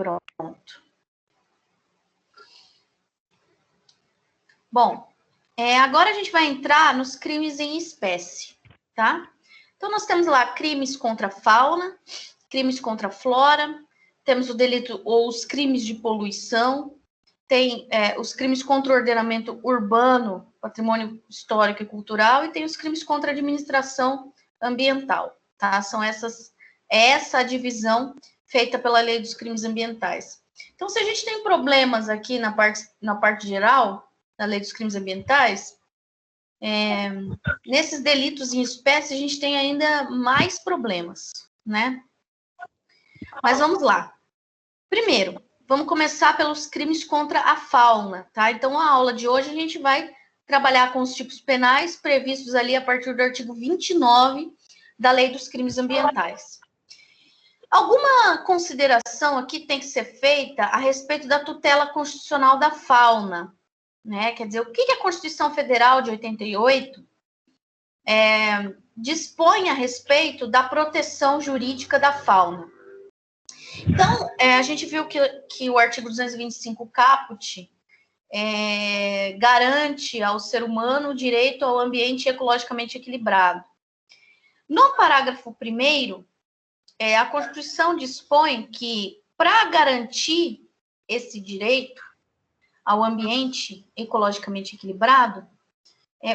Pronto. Bom, agora a gente vai entrar nos crimes em espécie, tá? Então, nós temos lá crimes contra a fauna, crimes contra a flora, temos o delito ou os crimes de poluição, tem os crimes contra o ordenamento urbano, patrimônio histórico e cultural, e tem os crimes contra a administração ambiental, tá? São essa divisão feita pela Lei dos Crimes Ambientais. Então, se a gente tem problemas aqui na parte geral da Lei dos Crimes Ambientais, nesses delitos em espécie, a gente tem ainda mais problemas, né? Mas vamos lá. Primeiro, vamos começar pelos crimes contra a fauna, tá? Então, a aula de hoje a gente vai trabalhar com os tipos penais previstos ali a partir do artigo 29 da Lei dos Crimes Ambientais. Alguma consideração aqui tem que ser feita a respeito da tutela constitucional da fauna, né? Quer dizer, o que a Constituição Federal de 88 dispõe a respeito da proteção jurídica da fauna? Então, a gente viu que o artigo 225 caput garante ao ser humano o direito ao ambiente ecologicamente equilibrado. No parágrafo 1º, a Constituição dispõe que, para garantir esse direito ao ambiente ecologicamente equilibrado,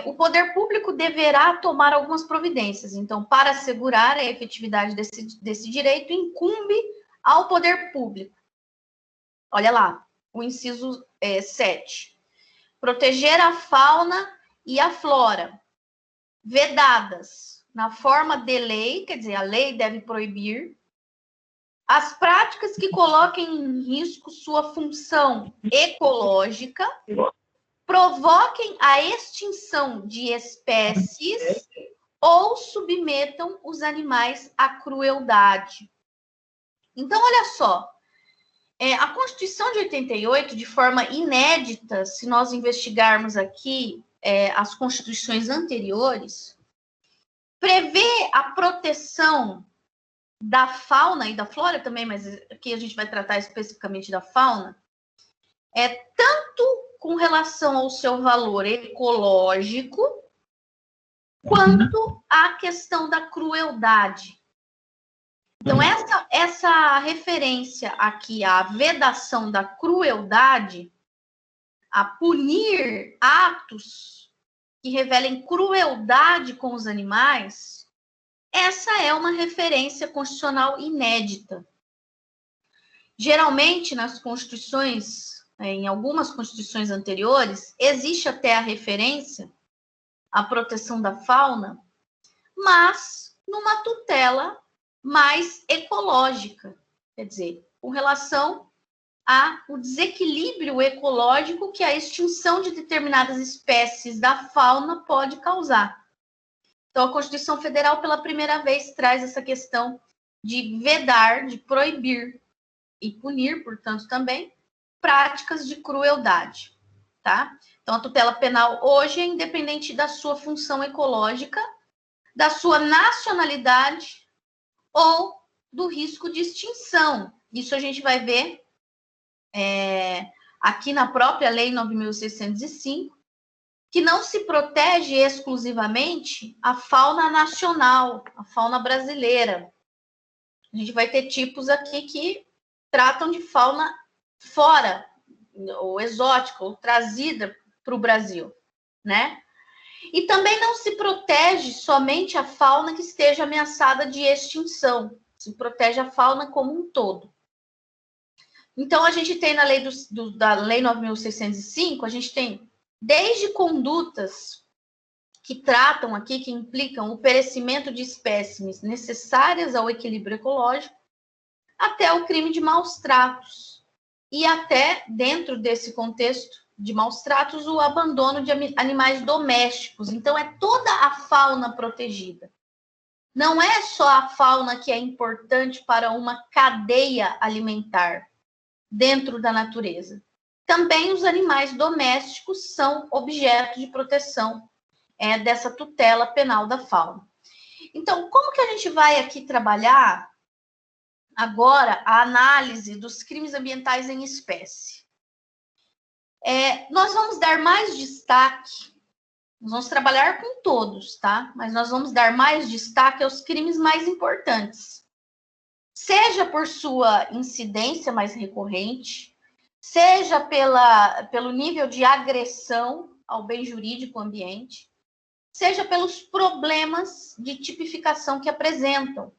o poder público deverá tomar algumas providências. Então, para assegurar a efetividade desse direito, incumbe ao poder público. Olha lá, o inciso 7. Proteger a fauna e a flora, vedadas na forma de lei, quer dizer, a lei deve proibir, as práticas que coloquem em risco sua função ecológica, provoquem a extinção de espécies ou submetam os animais à crueldade. Então, olha só, a Constituição de 88, de forma inédita, se nós investigarmos aqui as constituições anteriores, prevê a proteção da fauna e da flora também, mas aqui a gente vai tratar especificamente da fauna, tanto com relação ao seu valor ecológico, quanto à questão da crueldade. Então, essa referência aqui à vedação da crueldade, a punir atos que revelem crueldade com os animais, essa é uma referência constitucional inédita. Geralmente, nas constituições, em algumas constituições anteriores, existe até a referência à proteção da fauna, mas numa tutela mais ecológica, quer dizer, com relação ao desequilíbrio ecológico que a extinção de determinadas espécies da fauna pode causar. Então, a Constituição Federal, pela primeira vez, traz essa questão de vedar, de proibir e punir, portanto, também, práticas de crueldade, tá? Então, a tutela penal hoje é independente da sua função ecológica, da sua nacionalidade ou do risco de extinção. Isso a gente vai ver aqui na própria Lei 9.605, que não se protege exclusivamente a fauna nacional, a fauna brasileira. A gente vai ter tipos aqui que tratam de fauna fora, ou exótica, ou trazida para o Brasil, né? E também não se protege somente a fauna que esteja ameaçada de extinção, se protege a fauna como um todo. Então, a gente tem na lei da Lei 9.605, a gente tem desde condutas que tratam aqui, que implicam o perecimento de espécimes necessárias ao equilíbrio ecológico, até o crime de maus tratos. E até, dentro desse contexto de maus tratos, o abandono de animais domésticos. Então, é toda a fauna protegida. Não é só a fauna que é importante para uma cadeia alimentar dentro da natureza. Também os animais domésticos são objeto de proteção dessa tutela penal da fauna. Então, como que a gente vai aqui trabalhar agora a análise dos crimes ambientais em espécie. Nós vamos dar mais destaque, nós vamos trabalhar com todos, tá? Mas nós vamos dar mais destaque aos crimes mais importantes. Seja por sua incidência mais recorrente, seja pelo nível de agressão ao bem jurídico ambiente, seja pelos problemas de tipificação que apresentam,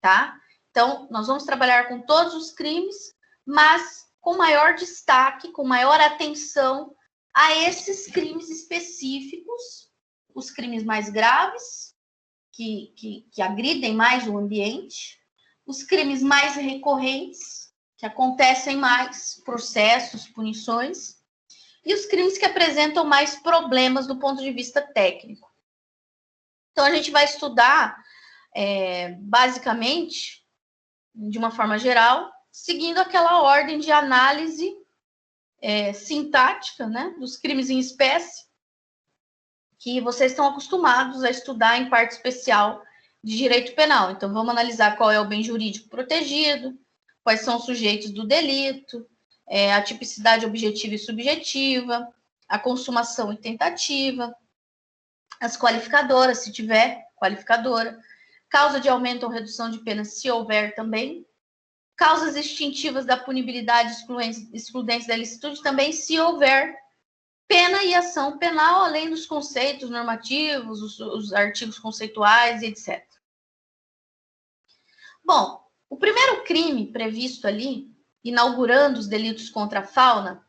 tá? Então, nós vamos trabalhar com todos os crimes, mas com maior destaque, com maior atenção a esses crimes específicos, os crimes mais graves, que agridem mais o ambiente, os crimes mais recorrentes, que acontecem mais, processos, punições, e os crimes que apresentam mais problemas do ponto de vista técnico. Então, a gente vai estudar, basicamente, de uma forma geral, seguindo aquela ordem de análise sintática, né, dos crimes em espécie, que vocês estão acostumados a estudar em parte especial de direito penal. Então, vamos analisar qual é o bem jurídico protegido, quais são os sujeitos do delito, a tipicidade objetiva e subjetiva, a consumação e tentativa, as qualificadoras, se tiver qualificadora, causa de aumento ou redução de pena, se houver também, causas extintivas da punibilidade excludentes da ilicitude também, se houver pena e ação penal, além dos conceitos normativos, os artigos conceituais e etc. Bom, o primeiro crime previsto ali, inaugurando os delitos contra a fauna,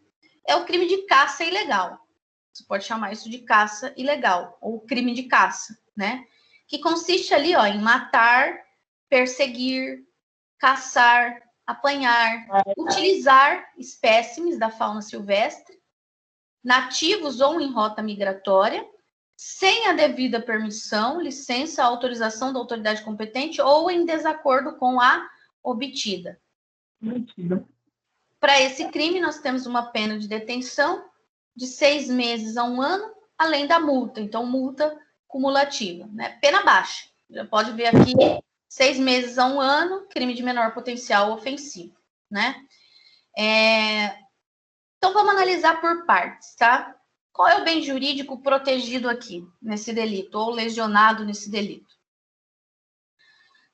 é o crime de caça ilegal. Você pode chamar isso de caça ilegal, ou crime de caça, né? Que consiste ali, em matar, perseguir, caçar, apanhar, utilizar espécimes da fauna silvestre, nativos ou em rota migratória, sem a devida permissão, licença, autorização da autoridade competente ou em desacordo com a obtida. Para esse crime, nós temos uma pena de detenção de 6 meses a 1 ano, além da multa. Então, multa cumulativa, né? Pena baixa. Já pode ver aqui, 6 meses a 1 ano, crime de menor potencial ofensivo, né? Então, vamos analisar por partes, tá? Qual é o bem jurídico protegido aqui, nesse delito, ou lesionado nesse delito?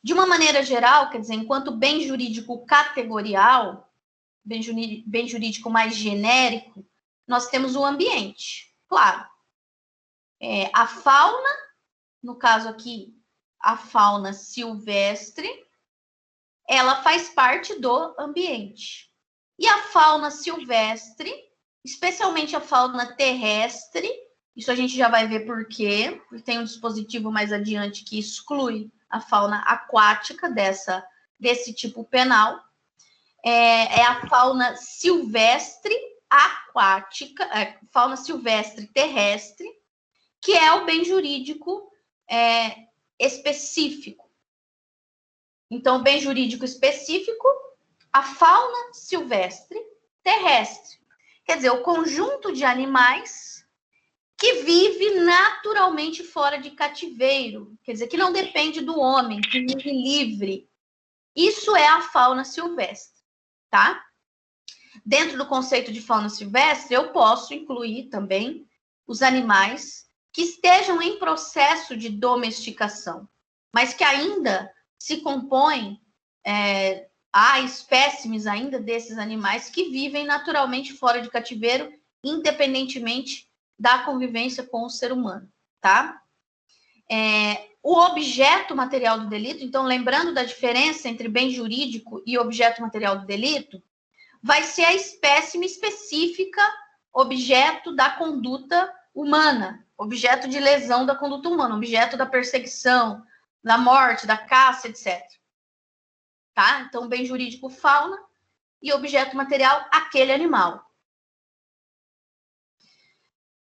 De uma maneira geral, quer dizer, enquanto bem jurídico categorial, bem jurídico mais genérico, nós temos o ambiente, claro. A fauna, no caso aqui, a fauna silvestre, ela faz parte do ambiente. E a fauna silvestre, especialmente a fauna terrestre, isso a gente já vai ver por quê, porque tem um dispositivo mais adiante que exclui a fauna aquática desse tipo penal. É a fauna silvestre aquática, fauna silvestre terrestre, que é o bem jurídico específico. Então, o bem jurídico específico, a fauna silvestre terrestre. Quer dizer, o conjunto de animais que vive naturalmente fora de cativeiro, quer dizer, que não depende do homem, que vive livre. Isso é a fauna silvestre, tá? Dentro do conceito de fauna silvestre, eu posso incluir também os animais que estejam em processo de domesticação, mas que ainda se compõem, há espécimes ainda desses animais que vivem naturalmente fora de cativeiro, independentemente da convivência com o ser humano, tá? O objeto material do delito, então, lembrando da diferença entre bem jurídico e objeto material do delito, vai ser a espécime específica, objeto da conduta humana, objeto de lesão da conduta humana, objeto da perseguição, da morte, da caça, etc. Tá? Então, bem jurídico, fauna, e objeto material, aquele animal.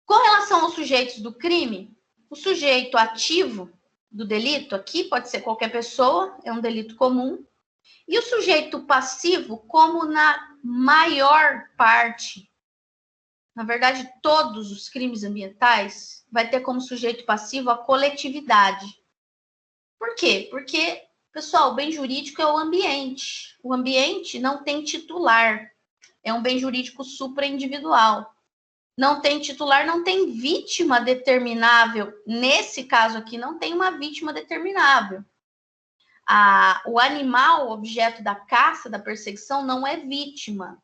Com relação aos sujeitos do crime, o sujeito ativo do delito, aqui pode ser qualquer pessoa, é um delito comum, e o sujeito passivo, como na maior parte, na verdade, todos os crimes ambientais, vai ter como sujeito passivo a coletividade. Por quê? Porque Pessoal, o bem jurídico é o ambiente. O ambiente não tem titular. É um bem jurídico supraindividual. Não tem titular, não tem vítima determinável. Nesse caso aqui, não tem uma vítima determinável. O animal, objeto da caça, da perseguição, não é vítima.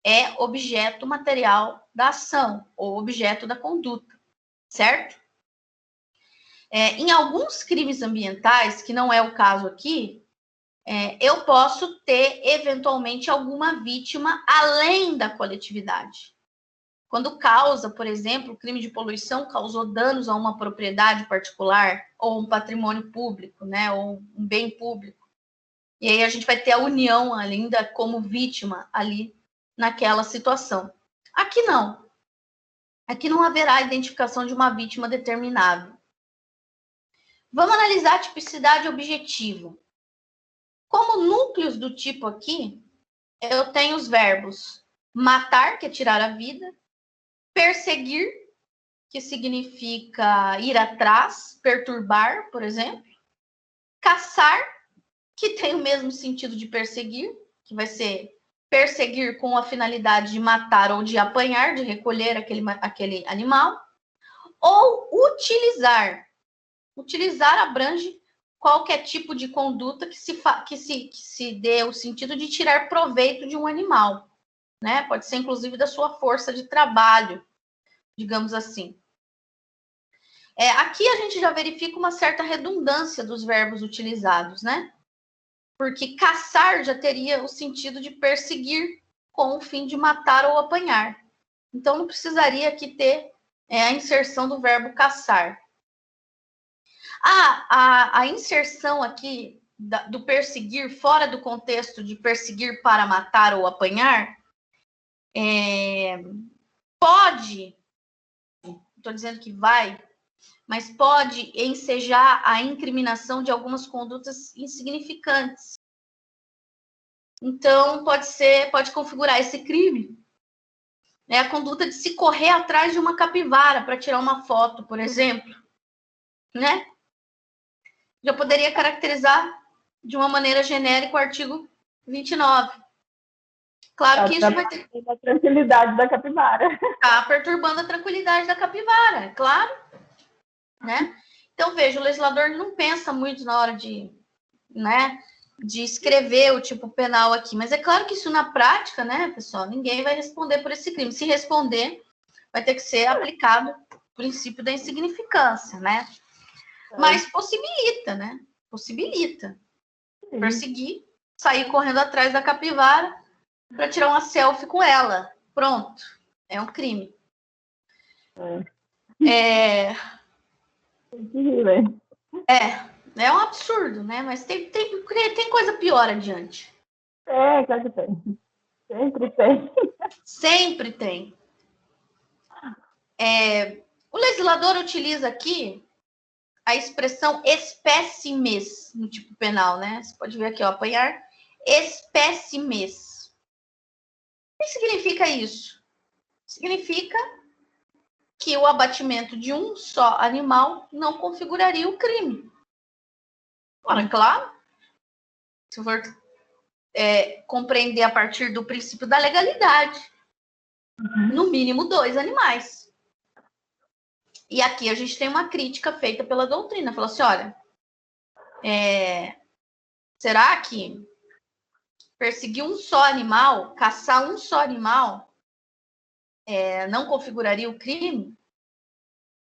É objeto material da ação, ou objeto da conduta, certo? Em alguns crimes ambientais, que não é o caso aqui, eu posso ter, eventualmente, alguma vítima além da coletividade. Quando causa, por exemplo, crime de poluição causou danos a uma propriedade particular ou um patrimônio público, né, ou um bem público. E aí a gente vai ter a união ainda como vítima ali naquela situação. Aqui não. Aqui não haverá identificação de uma vítima determinável. Vamos analisar a tipicidade objetiva. Como núcleos do tipo aqui, eu tenho os verbos matar, que é tirar a vida, perseguir, que significa ir atrás, perturbar, por exemplo, caçar, que tem o mesmo sentido de perseguir, que vai ser perseguir com a finalidade de matar ou de apanhar, de recolher aquele animal, ou utilizar. Utilizar abrange qualquer tipo de conduta que se dê o sentido de tirar proveito de um animal, né? Pode ser, inclusive, da sua força de trabalho, digamos assim. Aqui a gente já verifica uma certa redundância dos verbos utilizados, né? Porque caçar já teria o sentido de perseguir com o fim de matar ou apanhar. Então, não precisaria aqui ter a inserção do verbo caçar. A inserção aqui do perseguir fora do contexto de perseguir para matar ou apanhar pode, estou dizendo que vai, mas pode ensejar a incriminação de algumas condutas insignificantes. Então, pode configurar esse crime, né, a conduta de se correr atrás de uma capivara para tirar uma foto, por exemplo, né? Já poderia caracterizar de uma maneira genérica o artigo 29. Claro que isso vai ter... a tranquilidade da capivara. Está perturbando a tranquilidade da capivara, é claro. Né? Então, veja, o legislador não pensa muito na hora de escrever o tipo penal aqui. Mas é claro que isso na prática, né, pessoal, ninguém vai responder por esse crime. Se responder, vai ter que ser aplicado o princípio da insignificância, né? Mas possibilita, né? Possibilita. Sim. Perseguir, sair correndo atrás da capivara para tirar uma selfie com ela. Pronto. É um crime. É um absurdo, né? Mas tem coisa pior adiante. Claro que tem. Sempre tem. Sempre tem. O legislador utiliza aqui a expressão espécimes no tipo penal, né? Você pode ver aqui, ó, apanhar espécimes. O que significa isso? Significa que o abatimento de um só animal não configuraria o crime. Ora, claro, se for compreender a partir do princípio da legalidade, no mínimo 2 animais. E aqui a gente tem uma crítica feita pela doutrina. Falou assim, olha, será que perseguir um só animal, caçar um só animal, não configuraria o crime?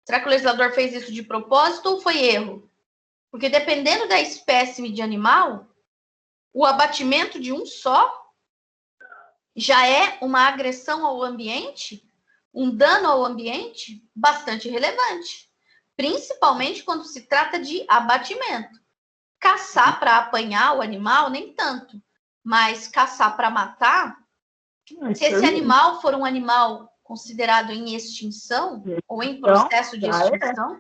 Será que o legislador fez isso de propósito ou foi erro? Porque dependendo da espécime de animal, o abatimento de um só já é uma agressão ao ambiente, um dano ao ambiente bastante relevante, principalmente quando se trata de abatimento. Caçar para apanhar o animal, nem tanto, mas caçar para matar, se esse animal for um animal considerado em extinção ou em processo de extinção,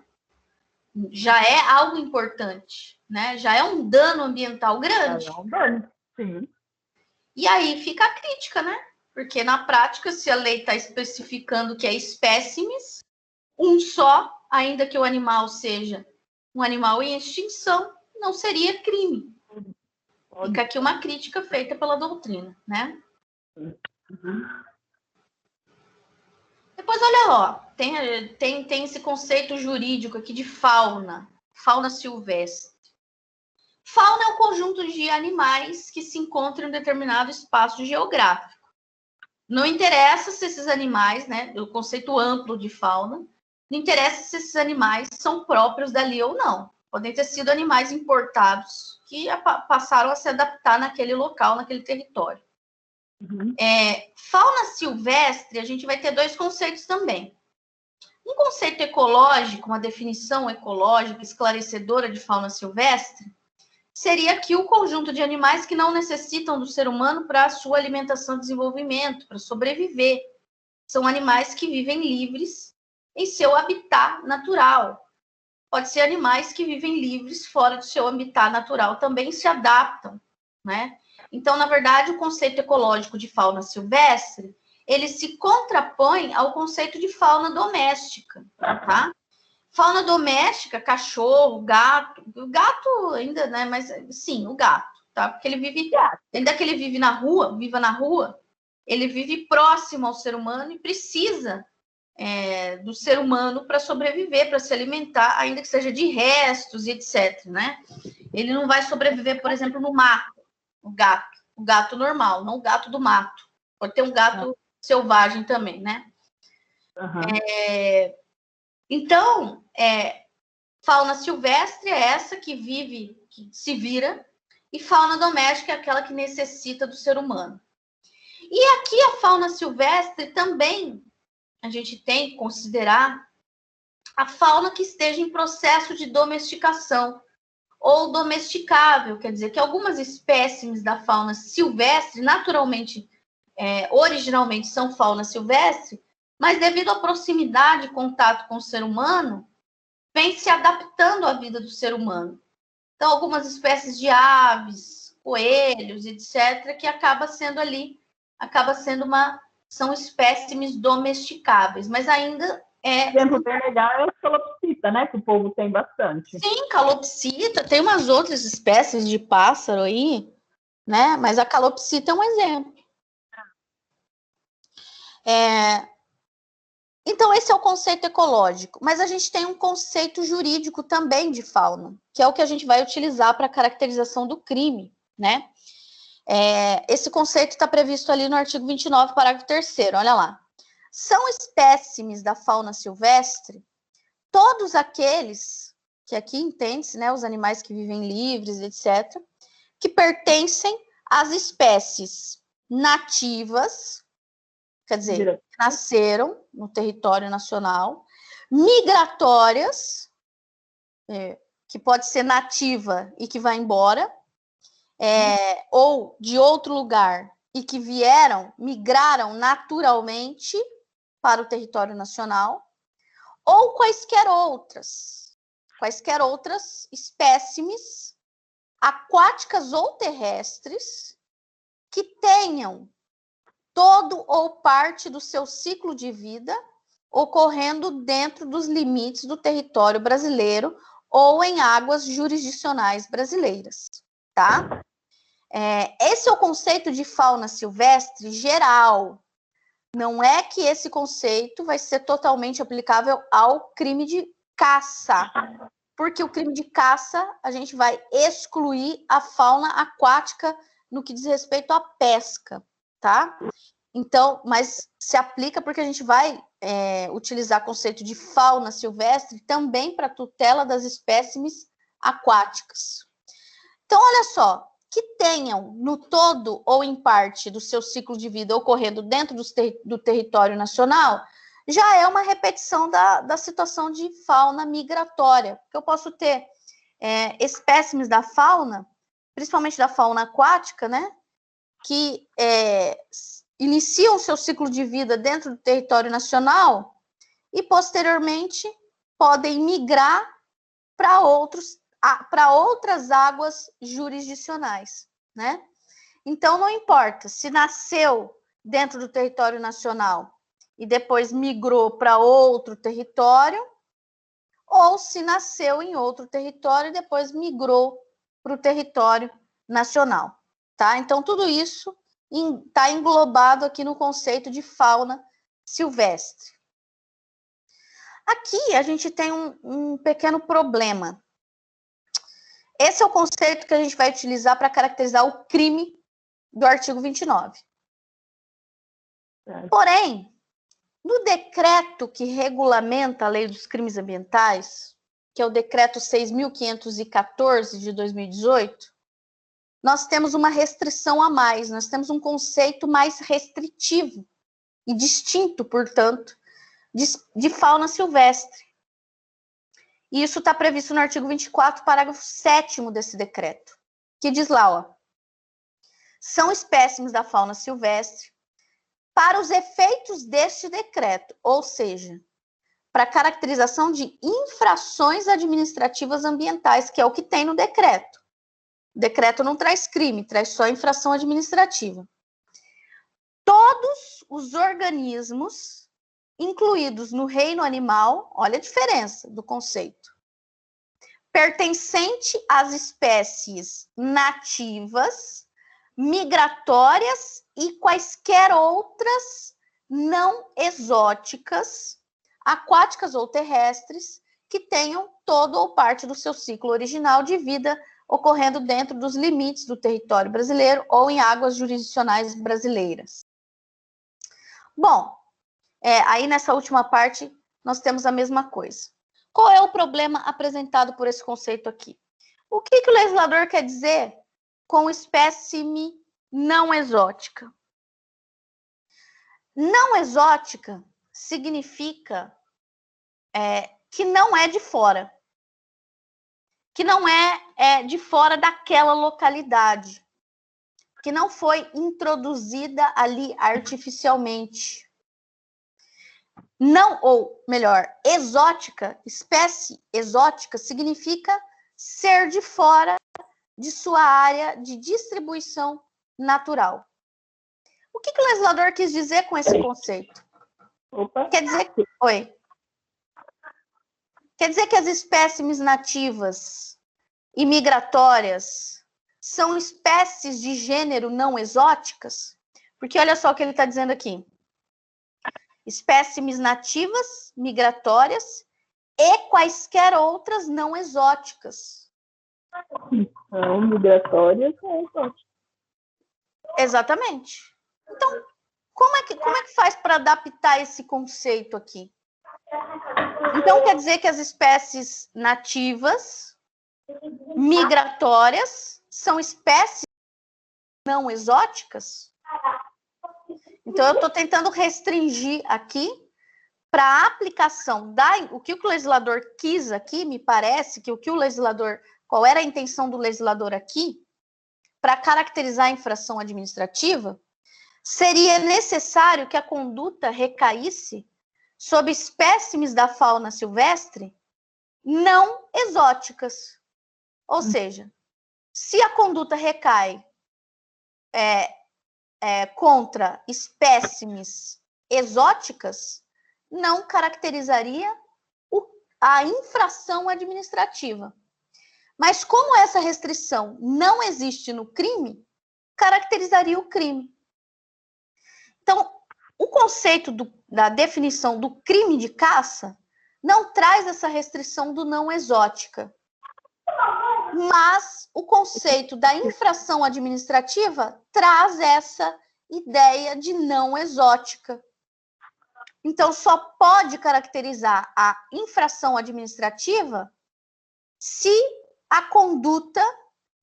já é algo importante, né? Já é um dano ambiental grande. É um dano, sim. E aí fica a crítica, né? Porque na prática, se a lei está especificando que é espécimes, um só, ainda que o animal seja um animal em extinção, não seria crime. Fica aqui uma crítica feita pela doutrina, né? Uhum. Depois, olha lá, tem esse conceito jurídico aqui de fauna silvestre. Fauna é um conjunto de animais que se encontram em um determinado espaço geográfico. Não interessa se esses animais, né, o conceito amplo de fauna, não interessa se esses animais são próprios dali ou não. Podem ter sido animais importados que passaram a se adaptar naquele local, naquele território. Uhum. Fauna silvestre, a gente vai ter dois conceitos também. Um conceito ecológico, uma definição ecológica esclarecedora de fauna silvestre, seria aqui o conjunto de animais que não necessitam do ser humano para a sua alimentação e desenvolvimento, para sobreviver. São animais que vivem livres em seu habitat natural. Pode ser animais que vivem livres fora do seu habitat natural, também se adaptam, né? Então, na verdade, o conceito ecológico de fauna silvestre, ele se contrapõe ao conceito de fauna doméstica, tá? Fauna doméstica, cachorro, gato, o gato ainda, né? Mas sim, o gato, tá? Porque ele vive, ainda que ele vive na rua, viva na rua, ele vive próximo ao ser humano e precisa do ser humano para sobreviver, para se alimentar, ainda que seja de restos e etc, né? Ele não vai sobreviver, por exemplo, no mato, o gato normal, não o gato do mato. Pode ter um gato selvagem também, né? Uhum. Então, fauna silvestre é essa que vive, que se vira, e fauna doméstica é aquela que necessita do ser humano. E aqui a fauna silvestre também a gente tem que considerar a fauna que esteja em processo de domesticação ou domesticável, quer dizer que algumas espécimes da fauna silvestre, naturalmente, originalmente são fauna silvestre, mas devido à proximidade e contato com o ser humano, vem se adaptando à vida do ser humano. Então, algumas espécies de aves, coelhos, etc., que são espécimes domesticáveis, mas ainda Exemplo bem legal é o calopsita, né? Que o povo tem bastante. Sim, calopsita, tem umas outras espécies de pássaro aí, né? Mas a calopsita é um exemplo. Então, esse é o conceito ecológico, mas a gente tem um conceito jurídico também de fauna, que é o que a gente vai utilizar para a caracterização do crime, né? Esse conceito está previsto ali no artigo 29, parágrafo 3º, olha lá. São espécimes da fauna silvestre todos aqueles, que aqui entende-se, né, os animais que vivem livres, etc., que pertencem às espécies nativas, quer dizer, que nasceram no território nacional, migratórias, que pode ser nativa e que vai embora, ou de outro lugar e que migraram naturalmente para o território nacional, ou quaisquer outras espécimes aquáticas ou terrestres que tenham todo ou parte do seu ciclo de vida ocorrendo dentro dos limites do território brasileiro ou em águas jurisdicionais brasileiras, tá? Esse é o conceito de fauna silvestre geral. Não é que esse conceito vai ser totalmente aplicável ao crime de caça, porque o crime de caça a gente vai excluir a fauna aquática no que diz respeito à pesca, tá? Então, mas se aplica porque a gente vai utilizar o conceito de fauna silvestre também para tutela das espécimes aquáticas. Então, olha só, que tenham no todo ou em parte do seu ciclo de vida ocorrendo dentro do território nacional, já é uma repetição da situação de fauna migratória, porque eu posso ter espécimes da fauna, principalmente da fauna aquática, né, que iniciam seu ciclo de vida dentro do território nacional e, posteriormente, podem migrar para outras águas jurisdicionais, né? Então, não importa se nasceu dentro do território nacional e depois migrou para outro território, ou se nasceu em outro território e depois migrou para o território nacional, tá? Então, tudo isso está englobado aqui no conceito de fauna silvestre. Aqui a gente tem um pequeno problema. Esse é o conceito que a gente vai utilizar para caracterizar o crime do artigo 29. Porém, no decreto que regulamenta a lei dos crimes ambientais, que é o decreto 6.514 de 2018, nós temos uma restrição a mais, nós temos um conceito mais restritivo e distinto, portanto, de fauna silvestre. E isso está previsto no artigo 24, parágrafo 7º desse decreto, que diz lá, ó, são espécimes da fauna silvestre para os efeitos deste decreto, ou seja, para caracterização de infrações administrativas ambientais, que é o que tem no decreto. O decreto não traz crime, traz só infração administrativa. Todos os organismos incluídos no reino animal, olha a diferença do conceito, pertencente às espécies nativas, migratórias e quaisquer outras não exóticas, aquáticas ou terrestres, que tenham todo ou parte do seu ciclo original de vida ocorrendo dentro dos limites do território brasileiro ou em águas jurisdicionais brasileiras. Bom, aí nessa última parte nós temos a mesma coisa. Qual é o problema apresentado por esse conceito aqui? O que o legislador quer dizer com espécime não exótica? Não exótica significa que não é de fora, que não é de fora daquela localidade, que não foi introduzida ali artificialmente. Não, ou melhor, exótica, espécie exótica significa ser de fora de sua área de distribuição natural. O que o legislador quis dizer com esse conceito? Quer dizer que as espécimes nativas e migratórias são espécies de gênero não exóticas? Porque olha só o que ele está dizendo aqui. Espécimes nativas, migratórias e quaisquer outras não exóticas. Não, migratórias não exóticas. Exatamente. Então, como é que faz para adaptar esse conceito aqui? Então, quer dizer que as espécies nativas, migratórias, são espécies não exóticas? Então, eu estou tentando restringir aqui para a aplicação o que o legislador quis aqui, me parece que qual era a intenção do legislador aqui, para caracterizar a infração administrativa, seria necessário que a conduta recaísse sobre espécimes da fauna silvestre não exóticas. Ou seja, se a conduta recai contra espécimes exóticas, não caracterizaria a infração administrativa. Mas como essa restrição não existe no crime, caracterizaria o crime. Então, o conceito da definição do crime de caça não traz essa restrição do não exótica. Mas o conceito da infração administrativa traz essa ideia de não exótica. Então, só pode caracterizar a infração administrativa se a conduta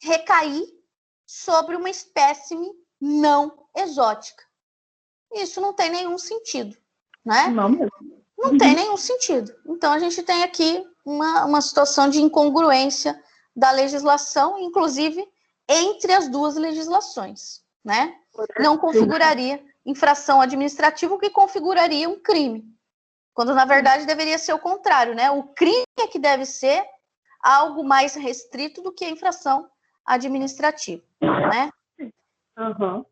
recair sobre uma espécime não exótica. Isso não tem nenhum sentido, né? Não mesmo. Não tem nenhum sentido. Então, a gente tem aqui uma situação de incongruência da legislação, inclusive entre as duas legislações, né? Não configuraria infração administrativa, o que configuraria um crime. Quando, na verdade, deveria ser o contrário, né? O crime é que deve ser algo mais restrito do que a infração administrativa, né? Uhum.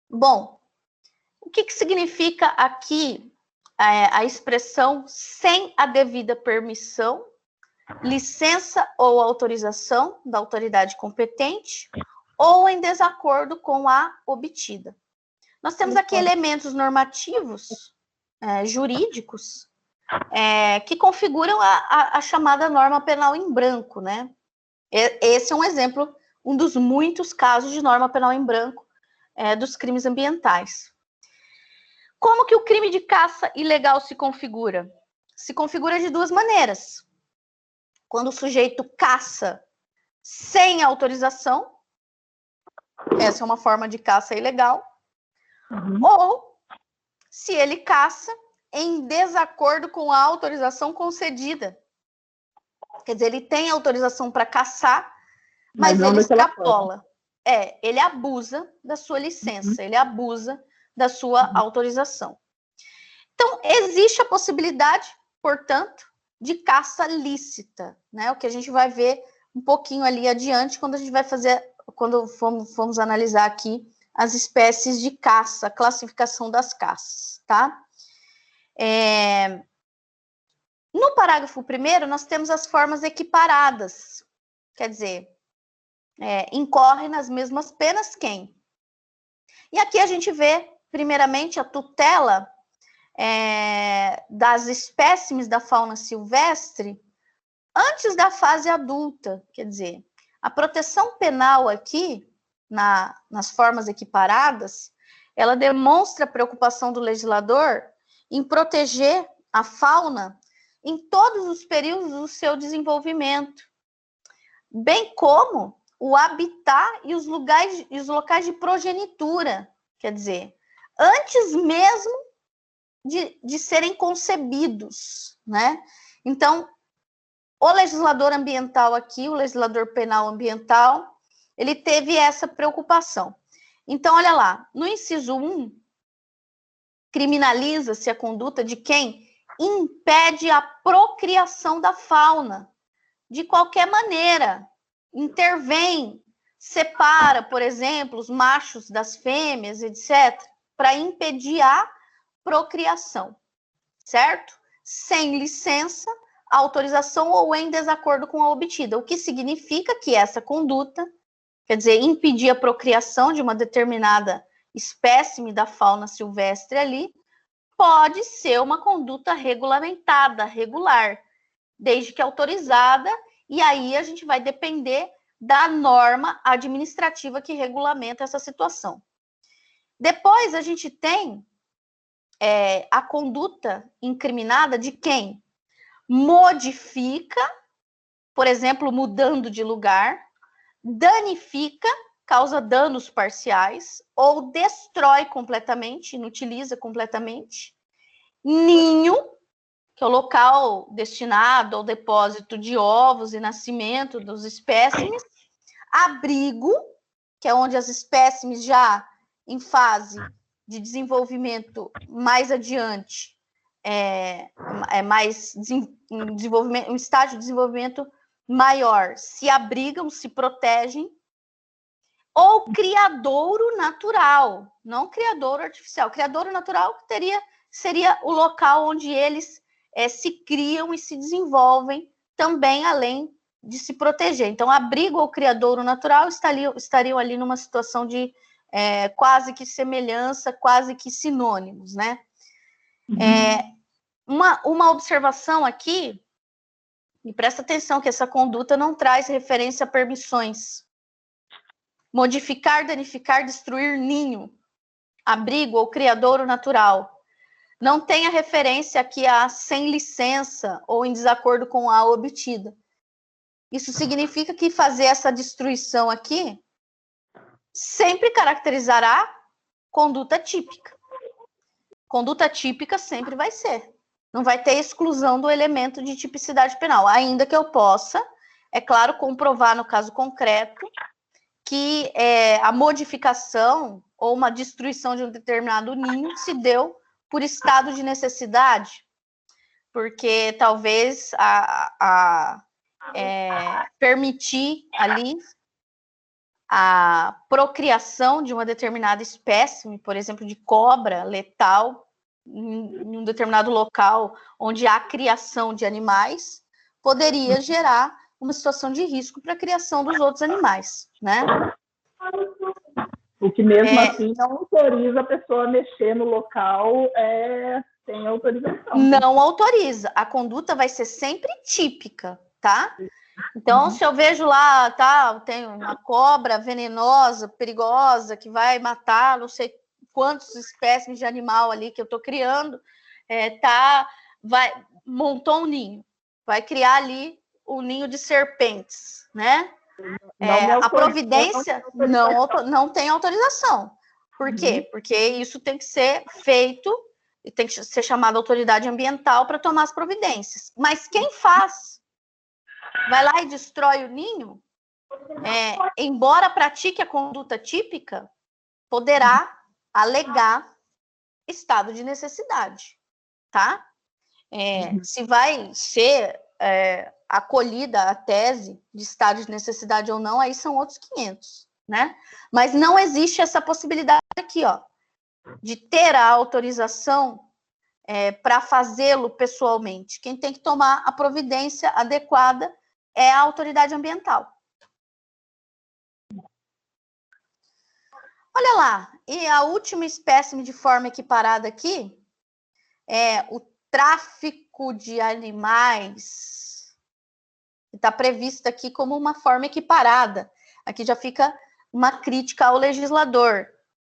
Bom, o que significa aqui a expressão sem a devida permissão licença ou autorização da autoridade competente ou em desacordo com a obtida. Nós temos aqui elementos normativos, jurídicos, que configuram a chamada norma penal em branco, né? Esse é um exemplo, um dos muitos casos de norma penal em branco dos crimes ambientais. Como que o crime de caça ilegal se configura? Se configura de duas maneiras. Quando o sujeito caça sem autorização, essa é uma forma de caça ilegal, ou se ele caça em desacordo com a autorização concedida. Quer dizer, ele tem autorização para caçar, mas ele extrapola. Ele abusa da sua licença, ele abusa da sua autorização. Então, existe a possibilidade, portanto, de caça lícita, né? O que a gente vai ver um pouquinho ali adiante, quando a gente vai fazer, quando formos analisar aqui as espécies de caça, a classificação das caças, tá? No parágrafo 1º, nós temos as formas equiparadas, quer dizer, incorre nas mesmas penas quem? E aqui a gente vê, primeiramente, a tutela das espécimes da fauna silvestre antes da fase adulta, quer dizer, a proteção penal aqui, nas formas equiparadas, ela demonstra a preocupação do legislador em proteger a fauna em todos os períodos do seu desenvolvimento, bem como o habitat e os locais de progenitura, quer dizer, antes mesmo de serem concebidos, né? Então, o legislador ambiental aqui, o legislador penal ambiental, ele teve essa preocupação. Então, olha lá, no inciso 1, criminaliza-se a conduta de quem impede a procriação da fauna, de qualquer maneira, intervém, separa, por exemplo, os machos das fêmeas, etc., para impedir a procriação, certo? Sem licença, autorização ou em desacordo com a obtida, o que significa que essa conduta, quer dizer, impedir a procriação de uma determinada espécime da fauna silvestre ali, pode ser uma conduta regulamentada, regular, desde que autorizada, e aí a gente vai depender da norma administrativa que regulamenta essa situação. Depois a gente tem a conduta incriminada de quem modifica, por exemplo, mudando de lugar, danifica, causa danos parciais, ou destrói completamente, inutiliza completamente, ninho, que é o local destinado ao depósito de ovos e nascimento dos espécimes, abrigo, que é onde as espécimes já em fase de desenvolvimento mais adiante, um estágio de desenvolvimento maior, se abrigam, se protegem, ou criadouro natural, não criadouro artificial. Criadouro natural seria o local onde eles se criam e se desenvolvem também, além de se proteger. Então, abrigo ou criadouro natural estariam ali numa situação de quase que semelhança, quase que sinônimos, né? Uma observação aqui, e presta atenção que essa conduta não traz referência a permissões. Modificar, danificar, destruir ninho, abrigo ou criadouro natural. Não tem a referência aqui a sem licença ou em desacordo com a obtida. Isso significa que fazer essa destruição aqui sempre caracterizará conduta típica. Conduta típica sempre vai ser. Não vai ter exclusão do elemento de tipicidade penal, ainda que eu possa, é claro, comprovar no caso concreto que a modificação ou uma destruição de um determinado ninho se deu por estado de necessidade, porque talvez permitir ali a procriação de uma determinada espécime, por exemplo, de cobra letal, em um determinado local onde há criação de animais, poderia gerar uma situação de risco para a criação dos outros animais, né? O que mesmo assim não autoriza a pessoa a mexer no local sem autorização. Não autoriza. A conduta vai ser sempre típica, tá? Então, se eu vejo lá, tá, tem uma cobra venenosa, perigosa, que vai matar não sei quantas espécies de animal ali que eu estou criando, montou um ninho, vai criar ali o ninho de serpentes, né? A providência não tem autorização. Por quê? Porque isso tem que ser feito e tem que ser chamada autoridade ambiental para tomar as providências. Mas quem faz, vai lá e destrói o ninho, embora pratique a conduta típica, poderá alegar estado de necessidade, tá? Se vai ser acolhida a tese de estado de necessidade ou não, aí são outros 500, né? Mas não existe essa possibilidade aqui, ó, de ter a autorização para fazê-lo pessoalmente. Quem tem que tomar a providência adequada é a autoridade ambiental. Olha lá, e a última espécime de forma equiparada aqui é o tráfico de animais, que está previsto aqui como uma forma equiparada. Aqui já fica uma crítica ao legislador.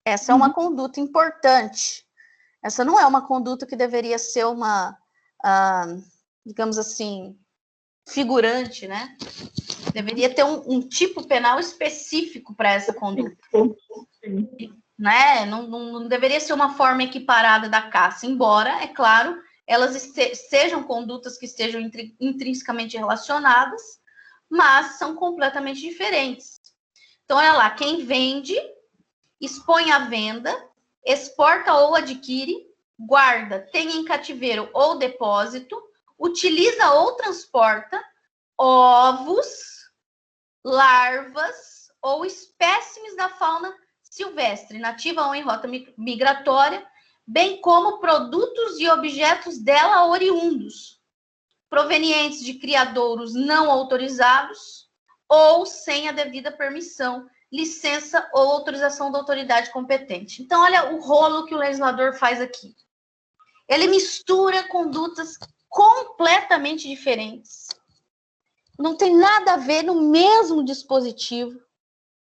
Essa é uma conduta importante. Essa não é uma conduta que deveria ser uma, digamos assim, figurante, né? Deveria ter um tipo penal específico para essa conduta. Né? Não deveria ser uma forma equiparada da caça, embora, é claro, elas sejam condutas que estejam intrinsecamente relacionadas, mas são completamente diferentes. Então, olha lá, quem vende, expõe à venda, exporta ou adquire, guarda, tem em cativeiro ou depósito, utiliza ou transporta ovos, larvas ou espécimes da fauna silvestre, nativa ou em rota migratória, bem como produtos e objetos dela oriundos, provenientes de criadouros não autorizados ou sem a devida permissão, licença ou autorização da autoridade competente. Então, olha o rolo que o legislador faz aqui. Ele mistura condutas completamente diferentes. Não tem nada a ver no mesmo dispositivo.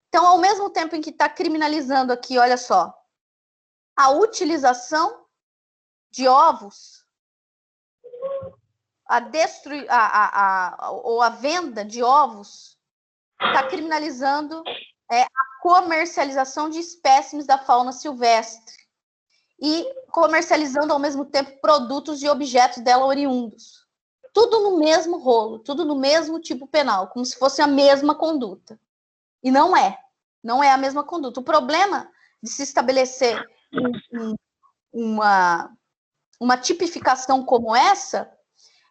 Então, ao mesmo tempo em que está criminalizando aqui, olha só, a utilização de ovos, ou a venda de ovos, está criminalizando a comercialização de espécimes da fauna silvestre e comercializando ao mesmo tempo produtos e objetos dela oriundos. Tudo no mesmo rolo, tudo no mesmo tipo penal, como se fosse a mesma conduta. E não é a mesma conduta. O problema de se estabelecer uma tipificação como essa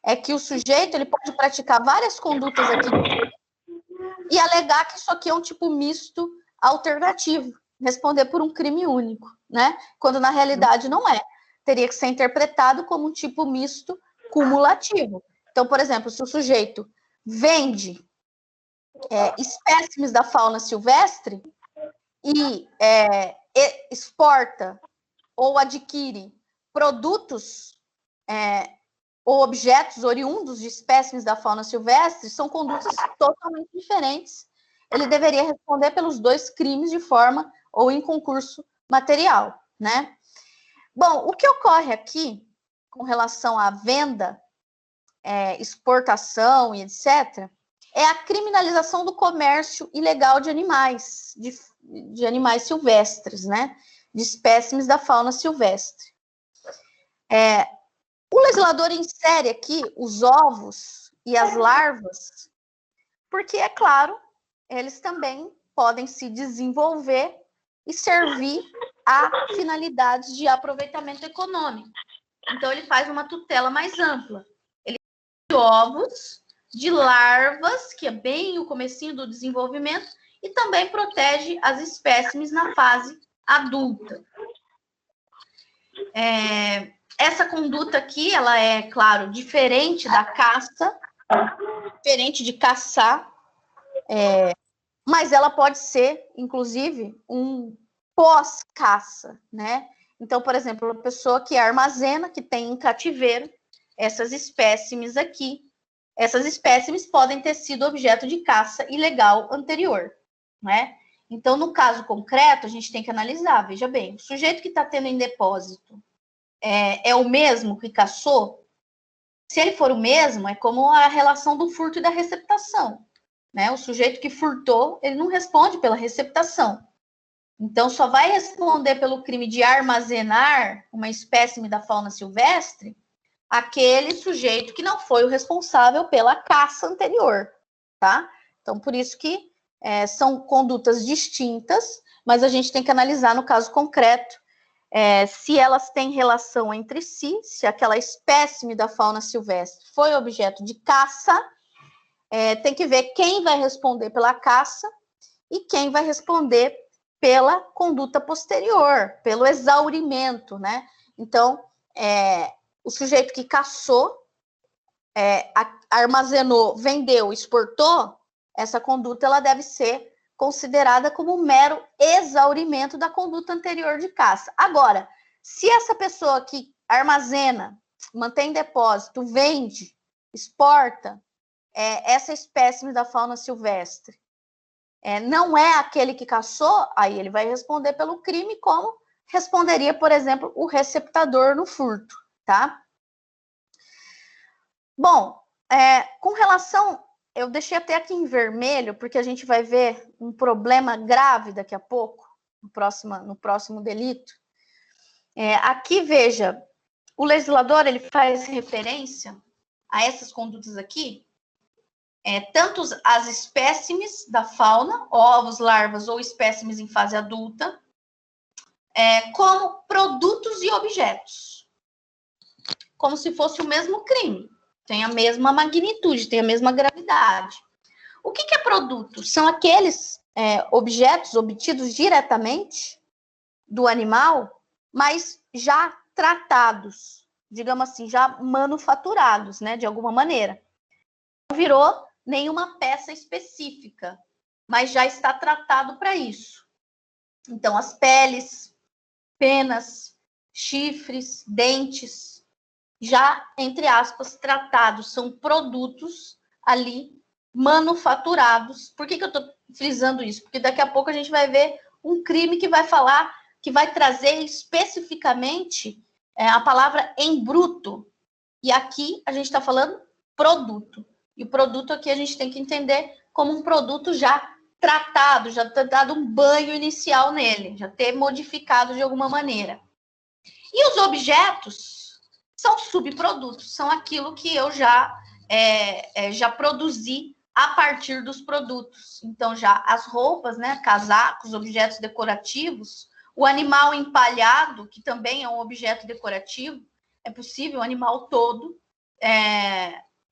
é que o sujeito ele pode praticar várias condutas aqui e alegar que isso aqui é um tipo misto alternativo, responder por um crime único, né? Quando na realidade não é. Teria que ser interpretado como um tipo misto cumulativo. Então, por exemplo, se o sujeito vende espécimes da fauna silvestre e exporta ou adquire produtos ou objetos oriundos de espécimes da fauna silvestre, são condutas totalmente diferentes. Ele deveria responder pelos dois crimes de forma ou em concurso material, né? Bom, o que ocorre aqui com relação à venda, exportação e etc., é a criminalização do comércio ilegal de animais, de animais silvestres, né? De espécimes da fauna silvestre. O legislador insere aqui os ovos e as larvas, porque, é claro, eles também podem se desenvolver e servir a finalidades de aproveitamento econômico. Então, ele faz uma tutela mais ampla. Ele de ovos, de larvas, que é bem o comecinho do desenvolvimento, e também protege as espécimes na fase adulta. Essa conduta aqui, ela é, claro, diferente da caça, diferente de caçar, mas ela pode ser, inclusive, um pós-caça, né? Então, por exemplo, a pessoa que armazena, que tem em cativeiro essas espécimes aqui, essas espécimes podem ter sido objeto de caça ilegal anterior, né? Então, no caso concreto, a gente tem que analisar, veja bem, o sujeito que está tendo em depósito é o mesmo que caçou? Se ele for o mesmo, é como a relação do furto e da receptação, né? O sujeito que furtou, ele não responde pela receptação. Então, só vai responder pelo crime de armazenar uma espécime da fauna silvestre aquele sujeito que não foi o responsável pela caça anterior, tá? Então, por isso que são condutas distintas, mas a gente tem que analisar no caso concreto se elas têm relação entre si, se aquela espécime da fauna silvestre foi objeto de caça, tem que ver quem vai responder pela caça e quem vai responder pela conduta posterior, pelo exaurimento, né? Então, o sujeito que caçou, armazenou, vendeu, exportou, essa conduta ela deve ser considerada como um mero exaurimento da conduta anterior de caça. Agora, se essa pessoa que armazena, mantém em depósito, vende, exporta essa espécime da fauna silvestre, não é aquele que caçou, aí ele vai responder pelo crime como responderia, por exemplo, o receptador no furto, tá? Bom, com relação, eu deixei até aqui em vermelho, porque a gente vai ver um problema grave daqui a pouco, no próximo delito. Aqui, veja, o legislador ele faz referência a essas condutas aqui, tanto as espécimes da fauna, ovos, larvas ou espécimes em fase adulta, como produtos e objetos, como se fosse o mesmo crime, tem a mesma magnitude, tem a mesma gravidade. O que é produto? São aqueles objetos obtidos diretamente do animal, mas já tratados, digamos assim, já manufaturados, né, de alguma maneira. Não virou nenhuma peça específica, mas já está tratado para isso. Então, as peles, penas, chifres, dentes, já, entre aspas, tratados, são produtos ali manufaturados. Por que eu estou frisando isso? Porque daqui a pouco a gente vai ver um crime que vai falar, que vai trazer especificamente a palavra em bruto. E aqui a gente está falando produto. E o produto aqui a gente tem que entender como um produto já tratado, já ter dado um banho inicial nele, já ter modificado de alguma maneira. E os objetos são subprodutos, são aquilo que eu já produzi a partir dos produtos. Então, já as roupas, né, casacos, objetos decorativos, o animal empalhado, que também é um objeto decorativo, é possível o animal todo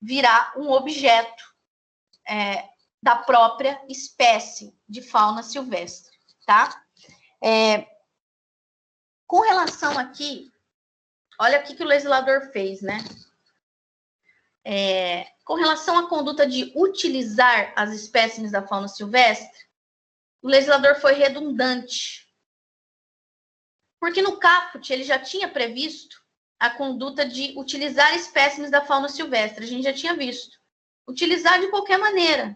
virar um objeto da própria espécie de fauna silvestre, tá? Com relação aqui, olha o que o legislador fez, né? Com relação à conduta de utilizar as espécimes da fauna silvestre, o legislador foi redundante. Porque no caput ele já tinha previsto a conduta de utilizar espécimes da fauna silvestre. A gente já tinha visto. Utilizar de qualquer maneira.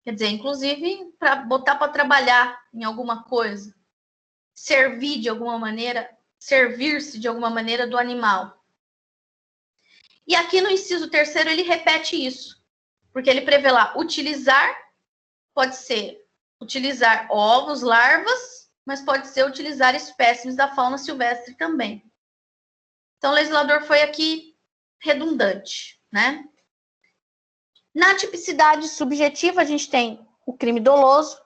Quer dizer, inclusive para botar para trabalhar em alguma coisa. Servir de alguma maneira, servir-se de alguma maneira do animal. E aqui no inciso 3º ele repete isso. Porque ele prevê lá, utilizar, pode ser utilizar ovos, larvas, mas pode ser utilizar espécimes da fauna silvestre também. Então, o legislador foi aqui redundante, né? Na tipicidade subjetiva, a gente tem o crime doloso.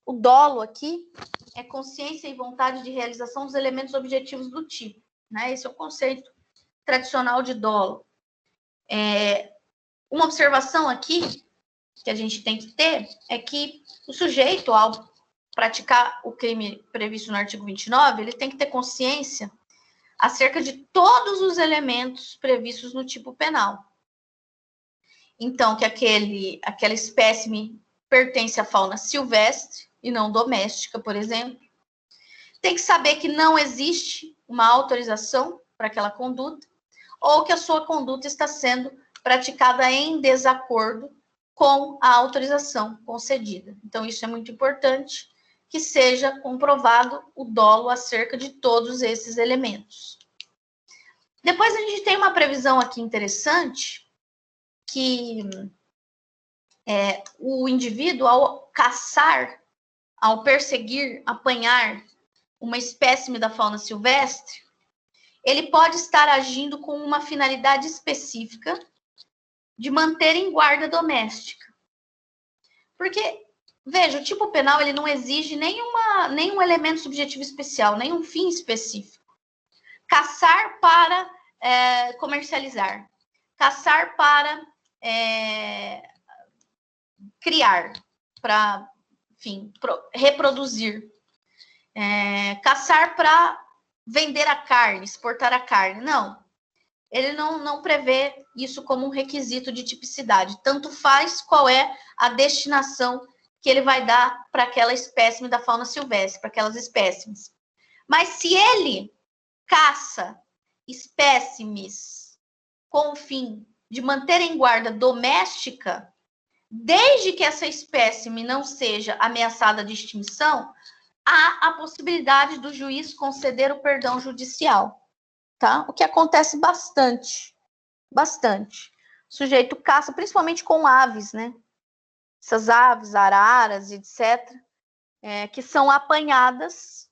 O dolo aqui é consciência e vontade de realização dos elementos objetivos do tipo, né? Esse é o conceito tradicional de dolo. Uma observação aqui que a gente tem que ter é que o sujeito, ao praticar o crime previsto no artigo 29, ele tem que ter consciência acerca de todos os elementos previstos no tipo penal. então, que aquela espécime pertence à fauna silvestre e não doméstica, por exemplo. Tem que saber que não existe uma autorização para aquela conduta, ou que a sua conduta está sendo praticada em desacordo com a autorização concedida. Então, isso é muito importante, que seja comprovado o dolo acerca de todos esses elementos. Depois a gente tem uma previsão aqui interessante, que o indivíduo, ao caçar, ao perseguir, apanhar uma espécime da fauna silvestre, ele pode estar agindo com uma finalidade específica de manter em guarda doméstica. Porque, veja, o tipo penal ele não exige nenhum elemento subjetivo especial, nenhum fim específico. Caçar para comercializar. Caçar para criar, para, enfim, reproduzir. Caçar para vender a carne, exportar a carne. Não. Ele não prevê isso como um requisito de tipicidade. Tanto faz qual é a destinação que ele vai dar para aquela espécime da fauna silvestre, para aquelas espécimes. Mas se ele caça espécimes com o fim de manter em guarda doméstica, desde que essa espécime não seja ameaçada de extinção, há a possibilidade do juiz conceder o perdão judicial. Tá? O que acontece bastante. O sujeito caça, principalmente com aves, né? Essas aves, araras, etc., que são apanhadas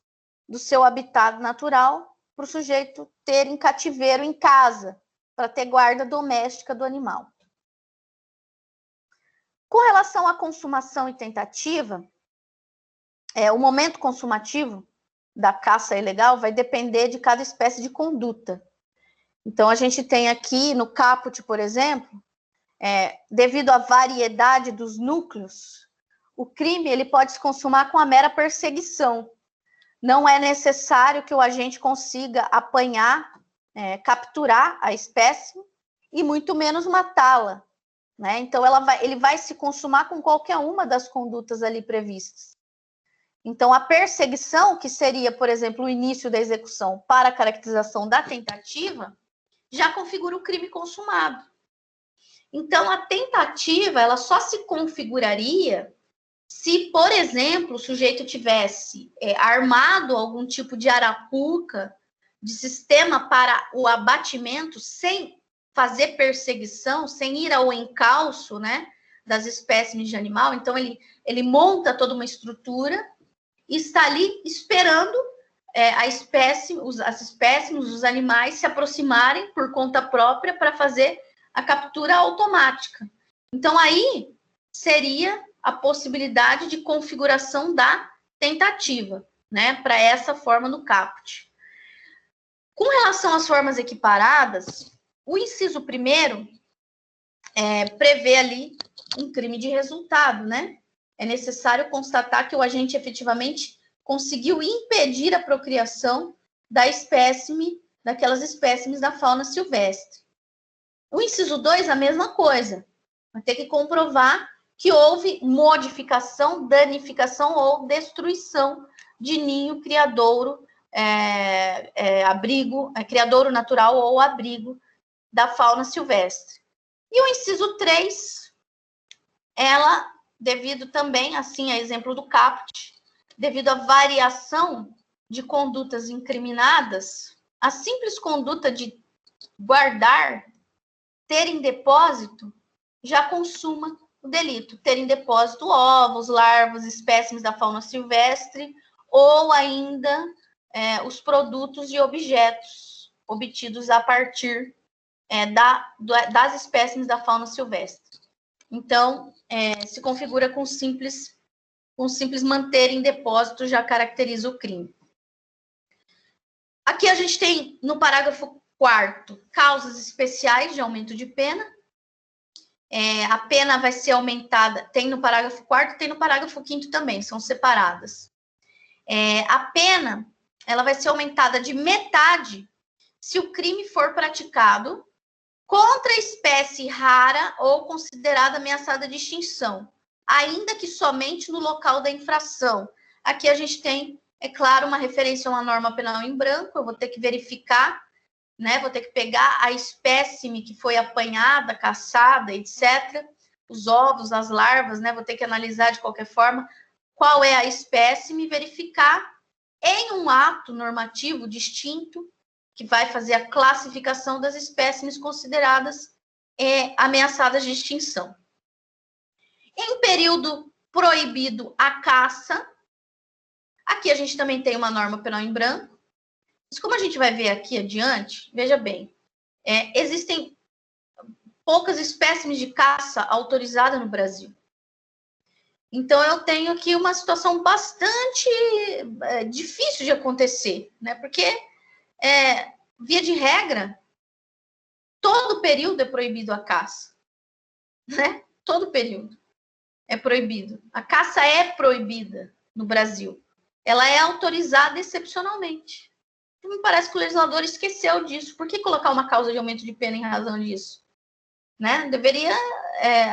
do seu habitat natural para o sujeito ter em cativeiro em casa, para ter guarda doméstica do animal. Com relação à consumação e tentativa, o momento consumativo da caça ilegal vai depender de cada espécie de conduta. Então, a gente tem aqui no caput, por exemplo, devido à variedade dos núcleos, o crime ele pode se consumar com a mera perseguição. Não é necessário que o agente consiga apanhar, capturar a espécie e muito menos matá-la, né? Então, ele vai se consumar com qualquer uma das condutas ali previstas. Então, a perseguição, que seria, por exemplo, o início da execução para a caracterização da tentativa, já configura o crime consumado. Então, a tentativa, ela só se configuraria se, por exemplo, o sujeito tivesse armado algum tipo de arapuca, de sistema para o abatimento, sem fazer perseguição, sem ir ao encalço, né, das espécimes de animal. Então, ele monta toda uma estrutura e está ali esperando as espécimes, os animais se aproximarem por conta própria para fazer a captura automática. Então, aí seria a possibilidade de configuração da tentativa, né, para essa forma no caput. Com relação às formas equiparadas, o inciso 1º prevê ali um crime de resultado, né? É necessário constatar que o agente efetivamente conseguiu impedir a procriação daquelas espécimes da fauna silvestre. O inciso 2, a mesma coisa. Vai ter que comprovar que houve modificação, danificação ou destruição de ninho, criadouro, abrigo, criadouro natural ou abrigo da fauna silvestre. E o inciso 3, ela, devido também, assim, a exemplo do caput, devido à variação de condutas incriminadas, a simples conduta de guardar, ter em depósito, já consuma o delito. Ter em depósito ovos, larvas, espécimes da fauna silvestre, ou ainda os produtos e objetos obtidos a partir das espécimes da fauna silvestre. Então, se configura com simples manter em depósito, já caracteriza o crime. Aqui a gente tem, no parágrafo 4º, causas especiais de aumento de pena. A pena vai ser aumentada, tem no parágrafo 4º, tem no parágrafo 5º também, são separadas. A pena, ela vai ser aumentada de metade se o crime for praticado contra espécie rara ou considerada ameaçada de extinção, ainda que somente no local da infração. Aqui a gente tem, é claro, uma referência a uma norma penal em branco, eu vou ter que verificar, né? Vou ter que pegar a espécime que foi apanhada, caçada, etc., os ovos, as larvas, né? Vou ter que analisar de qualquer forma qual é a espécime e verificar em um ato normativo distinto, que vai fazer a classificação das espécimes consideradas ameaçadas de extinção. Em período proibido a caça, aqui a gente também tem uma norma penal em branco, mas como a gente vai ver aqui adiante, veja bem, existem poucas espécimes de caça autorizadas no Brasil. Então, eu tenho aqui uma situação bastante difícil de acontecer, né? Porque, via de regra, todo período é proibido a caça, né? Todo período é proibido. A caça é proibida no Brasil. Ela é autorizada excepcionalmente. Me parece que o legislador esqueceu disso. Por que colocar uma causa de aumento de pena em razão disso? Né? Deveria,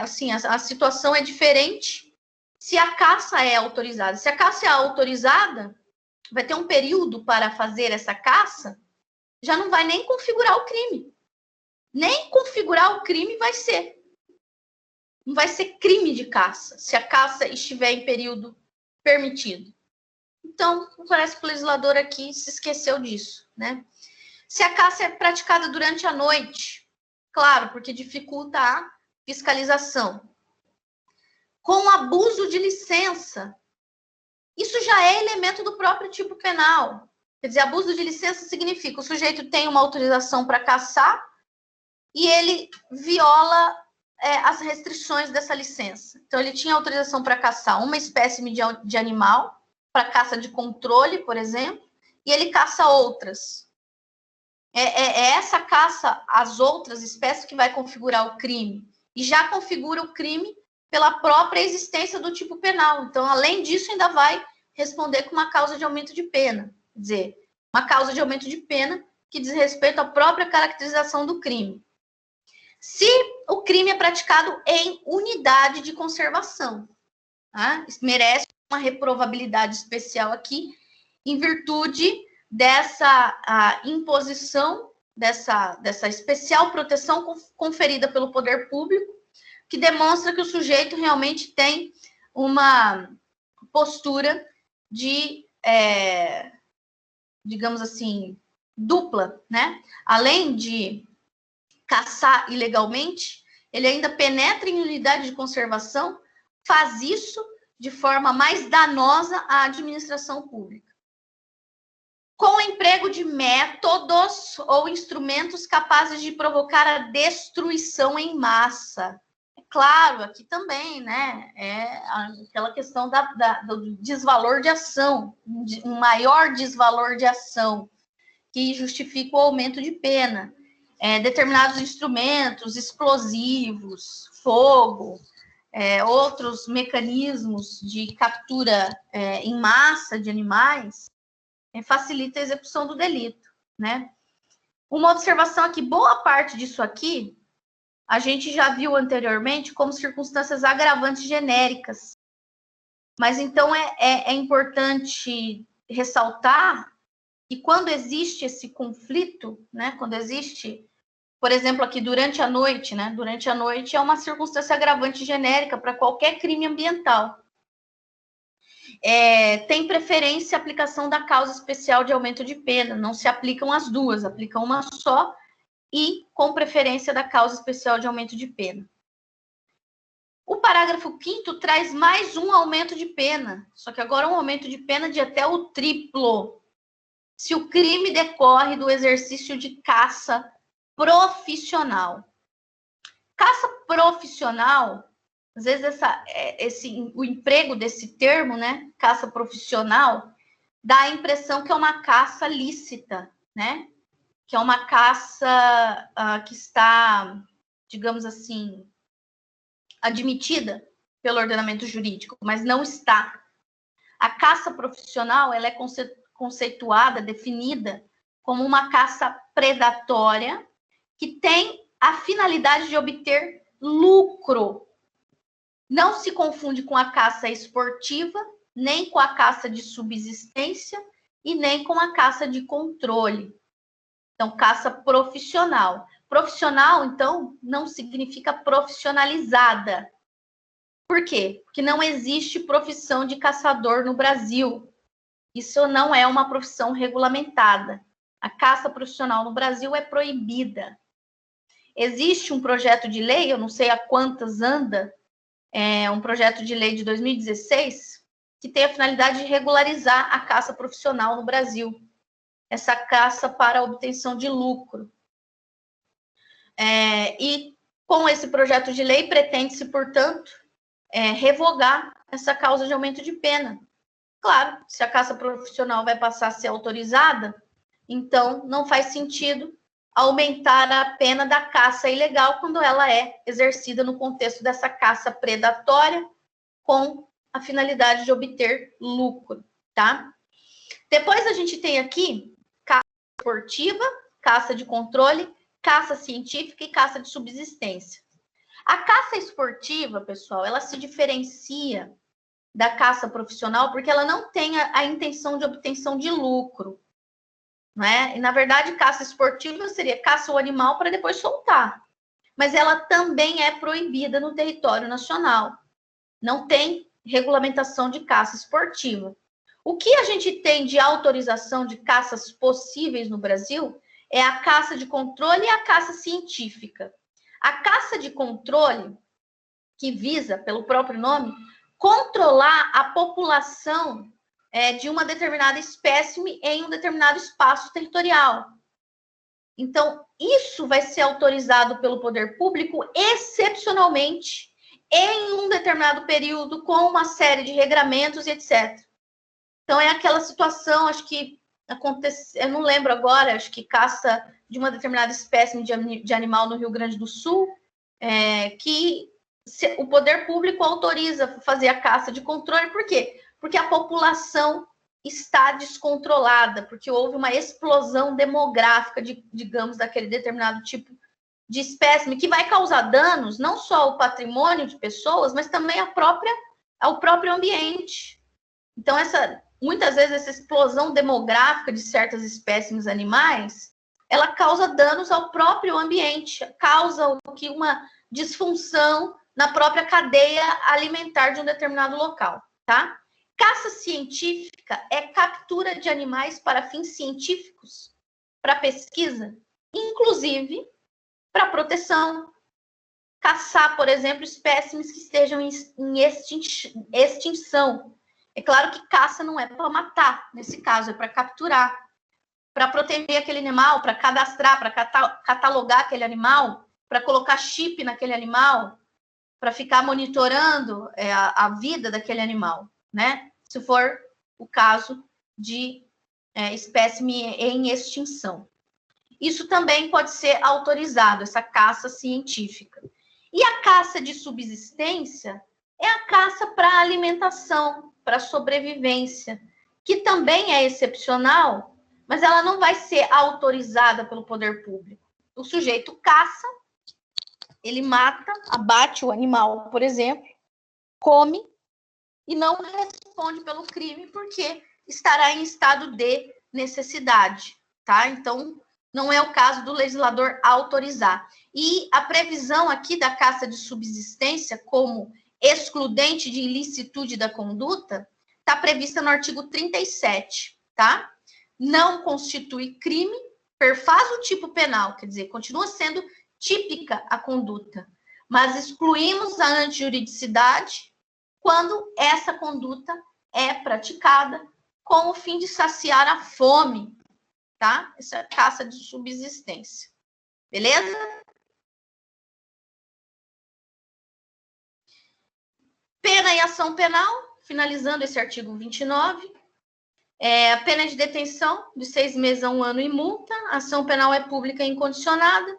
assim, a situação é diferente se a caça é autorizada. Se a caça é autorizada, vai ter um período para fazer essa caça, já não vai nem configurar o crime. Nem configurar o crime vai ser. Não vai ser crime de caça, se a caça estiver em período permitido. Então, parece que o legislador aqui se esqueceu disso, né? Se a caça é praticada durante a noite, claro, porque dificulta a fiscalização. Com abuso de licença, isso já é elemento do próprio tipo penal. Quer dizer, abuso de licença significa o sujeito tem uma autorização para caçar e ele viola as restrições dessa licença. Então, ele tinha autorização para caçar uma espécie de animal, para caça de controle, por exemplo, e ele caça outras. É essa caça às outras espécies que vai configurar o crime. E já configura o crime pela própria existência do tipo penal. Então, além disso, ainda vai responder com uma causa de aumento de pena. Quer dizer, uma causa de aumento de pena que diz respeito à própria caracterização do crime. Se o crime é praticado em unidade de conservação, tá? Merece uma reprovabilidade especial aqui, em virtude dessa imposição, dessa especial proteção conferida pelo poder público, que demonstra que o sujeito realmente tem uma postura de, digamos assim, dupla, né? Além de caçar ilegalmente, ele ainda penetra em unidade de conservação, faz isso de forma mais danosa à administração pública. Com o emprego de métodos ou instrumentos capazes de provocar a destruição em massa. É claro, aqui também, né, aquela questão do desvalor de ação, um maior desvalor de ação, que justifica o aumento de pena. Determinados instrumentos, explosivos, fogo, outros mecanismos de captura em massa de animais, facilita a execução do delito, né? Uma observação aqui, boa parte disso aqui, a gente já viu anteriormente como circunstâncias agravantes genéricas. Mas então é importante ressaltar que quando existe esse conflito, né, quando existe, por exemplo, aqui durante a noite, né, durante a noite é uma circunstância agravante genérica para qualquer crime ambiental. Tem preferência a aplicação da causa especial de aumento de pena, não se aplicam as duas, aplicam uma só e com preferência da causa especial de aumento de pena. O parágrafo 5º traz mais um aumento de pena, só que agora um aumento de pena de até o triplo, se o crime decorre do exercício de caça profissional. Caça profissional, às vezes o emprego desse termo, né, caça profissional, dá a impressão que é uma caça lícita, né, que é uma caça que está, digamos assim, admitida pelo ordenamento jurídico, mas não está. A caça profissional, ela é conceituada, definida como uma caça predatória que tem a finalidade de obter lucro. Não se confunde com a caça esportiva, nem com a caça de subsistência e nem com a caça de controle. Então, caça profissional. Profissional, então, não significa profissionalizada. Por quê? Porque não existe profissão de caçador no Brasil. Isso não é uma profissão regulamentada. A caça profissional no Brasil é proibida. Existe um projeto de lei, eu não sei a quantas anda, um projeto de lei de 2016, que tem a finalidade de regularizar a caça profissional no Brasil. Essa caça para obtenção de lucro. E com esse projeto de lei, pretende-se, portanto, revogar essa causa de aumento de pena. Claro, se a caça profissional vai passar a ser autorizada, então não faz sentido aumentar a pena da caça ilegal quando ela é exercida no contexto dessa caça predatória com a finalidade de obter lucro, tá? Depois a gente tem aqui caça esportiva, caça de controle, caça científica e caça de subsistência. A caça esportiva, pessoal, ela se diferencia da caça profissional porque ela não tem a intenção de obtenção de lucro, né? E, na verdade, caça esportiva seria caça o animal para depois soltar. Mas ela também é proibida no território nacional. Não tem regulamentação de caça esportiva. O que a gente tem de autorização de caças possíveis no Brasil é a caça de controle e a caça científica. A caça de controle, que visa, pelo próprio nome, controlar a população de uma determinada espécime em um determinado espaço territorial. Então, isso vai ser autorizado pelo poder público excepcionalmente, em um determinado período, com uma série de regramentos e etc. Então, é aquela situação, acho que acontece, eu não lembro agora, acho que caça de uma determinada espécie de animal no Rio Grande do Sul, que o poder público autoriza fazer a caça de controle. Por quê? Porque a população está descontrolada, porque houve uma explosão demográfica, digamos, daquele determinado tipo de espécime, que vai causar danos não só ao patrimônio de pessoas, mas também ao próprio ambiente. Então, muitas vezes, essa explosão demográfica de certas espécimes animais, ela causa danos ao próprio ambiente, causa uma disfunção na própria cadeia alimentar de um determinado local, tá? Caça científica é captura de animais para fins científicos, para pesquisa, inclusive para proteção. Caçar, por exemplo, espécimes que estejam em extinção. É claro que caça não é para matar, nesse caso, é para capturar, para proteger aquele animal, para cadastrar, para catalogar aquele animal, para colocar chip naquele animal, para ficar monitorando a vida daquele animal, né? Se for o caso de espécime em extinção. Isso também pode ser autorizado, essa caça científica. E a caça de subsistência é a caça para alimentação, para sobrevivência, que também é excepcional, mas ela não vai ser autorizada pelo poder público. O sujeito caça, ele mata, abate o animal, por exemplo, come e não responde pelo crime porque estará em estado de necessidade, tá? Então, não é o caso do legislador autorizar. E a previsão aqui da caça de subsistência como excludente de ilicitude da conduta está prevista no artigo 37, tá? Não constitui crime, perfaz o tipo penal, quer dizer, continua sendo típica a conduta, mas excluímos a antijuridicidade quando essa conduta é praticada com o fim de saciar a fome, tá? Essa é a caça de subsistência. Beleza? Pena e ação penal, finalizando esse artigo 29. A pena de detenção de 6 meses a 1 ano e multa. A ação penal é pública e incondicionada.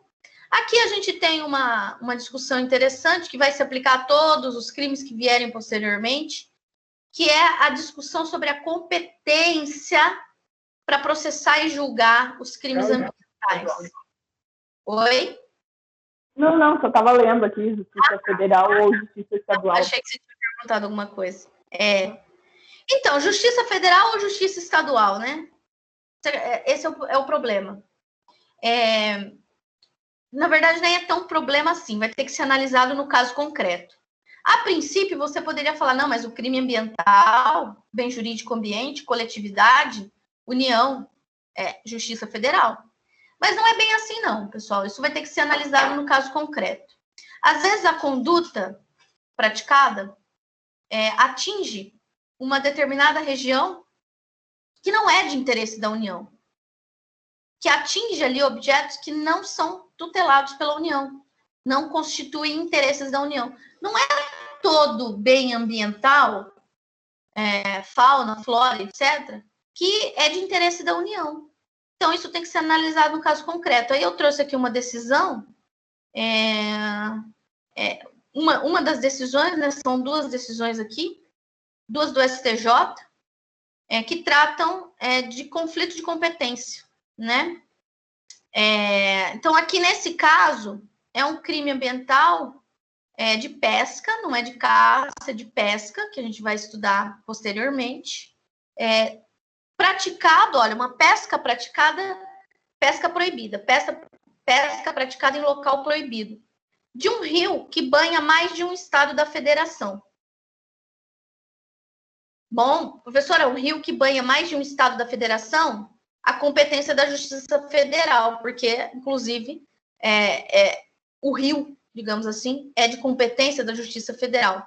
Aqui a gente tem uma discussão interessante que vai se aplicar a todos os crimes que vierem posteriormente, que é a discussão sobre a competência para processar e julgar os crimes ambientais. Oi? Não, só estava lendo aqui, Justiça Federal ou Justiça Estadual. Achei que você tinha perguntado alguma coisa. Então, Justiça Federal ou Justiça Estadual, né? Esse é o problema. Na verdade, nem é tão problema assim, vai ter que ser analisado no caso concreto. A princípio, você poderia falar, não, mas o crime ambiental, bem jurídico ambiente, coletividade, união, Justiça Federal. Mas não é bem assim, não, pessoal. Isso vai ter que ser analisado no caso concreto. Às vezes, a conduta praticada atinge uma determinada região que não é de interesse da União, que atinge ali objetos que não são tutelados pela União, não constituem interesses da União. Não é todo bem ambiental, fauna, flora, etc., que é de interesse da União. Então, isso tem que ser analisado no caso concreto. Aí eu trouxe aqui uma decisão, uma das decisões, né, são duas decisões aqui, duas do STJ, que tratam de conflito de competência, né? Então, aqui nesse caso, é um crime ambiental de pesca, não é de caça, é de pesca, que a gente vai estudar posteriormente. Praticado, olha, uma pesca praticada, pesca proibida, pesca praticada em local proibido, de um rio que banha mais de um estado da federação. Bom, professora, o rio que banha mais de um estado da federação, a competência da Justiça Federal, porque, inclusive, o rio, digamos assim, é de competência da Justiça Federal.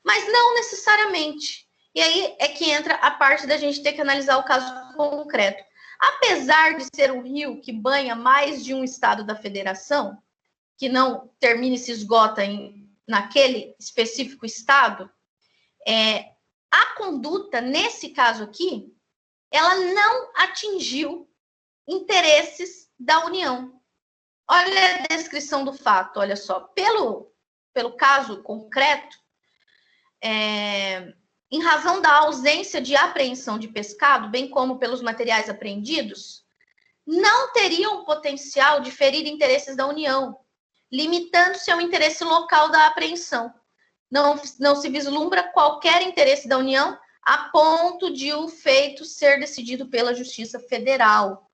Mas não necessariamente. E aí é que entra a parte da gente ter que analisar o caso concreto. Apesar de ser um rio que banha mais de um estado da federação, que não termina e se esgota naquele específico estado, a conduta, nesse caso aqui, ela não atingiu interesses da União. Olha a descrição do fato, olha só. Pelo caso concreto, em razão da ausência de apreensão de pescado, bem como pelos materiais apreendidos, não teriam potencial de ferir interesses da União, limitando-se ao interesse local da apreensão. Não se vislumbra qualquer interesse da União a ponto de o feito ser decidido pela Justiça Federal.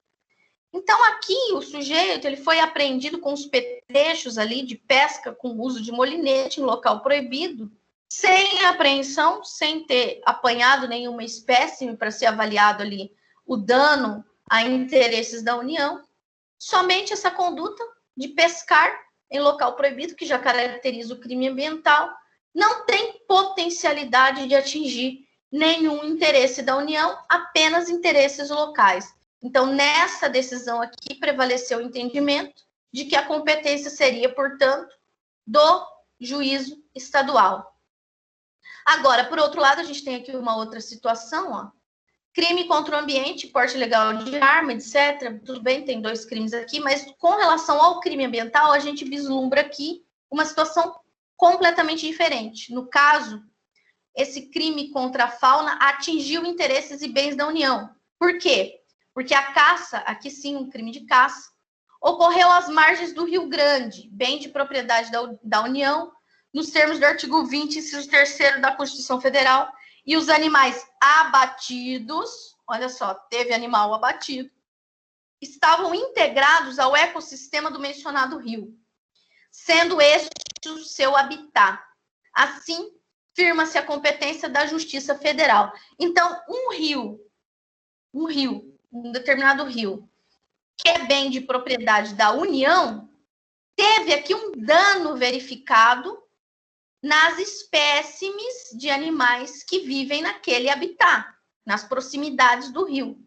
Então, aqui, o sujeito ele foi apreendido com os petrechos ali de pesca com uso de molinete em local proibido, sem apreensão, sem ter apanhado nenhuma espécime para ser avaliado ali o dano a interesses da União. Somente essa conduta de pescar em local proibido, que já caracteriza o crime ambiental, não tem potencialidade de atingir nenhum interesse da União, apenas interesses locais. Então, nessa decisão aqui, prevaleceu o entendimento de que a competência seria, portanto, do juízo estadual. Agora, por outro lado, a gente tem aqui uma outra situação, crime contra o ambiente, porte ilegal de arma, etc. Tudo bem, tem 2 crimes aqui, mas com relação ao crime ambiental, a gente vislumbra aqui uma situação completamente diferente. No caso, esse crime contra a fauna atingiu interesses e bens da União. Por quê? Porque a caça, aqui sim, um crime de caça, ocorreu às margens do Rio Grande, bem de propriedade da União, nos termos do artigo 20, inciso 3º da Constituição Federal, e os animais abatidos, olha só, teve animal abatido, estavam integrados ao ecossistema do mencionado rio, sendo este o seu habitat. Assim, firma-se a competência da Justiça Federal. Então, um determinado rio, que é bem de propriedade da União, teve aqui um dano verificado nas espécimes de animais que vivem naquele habitat, nas proximidades do rio.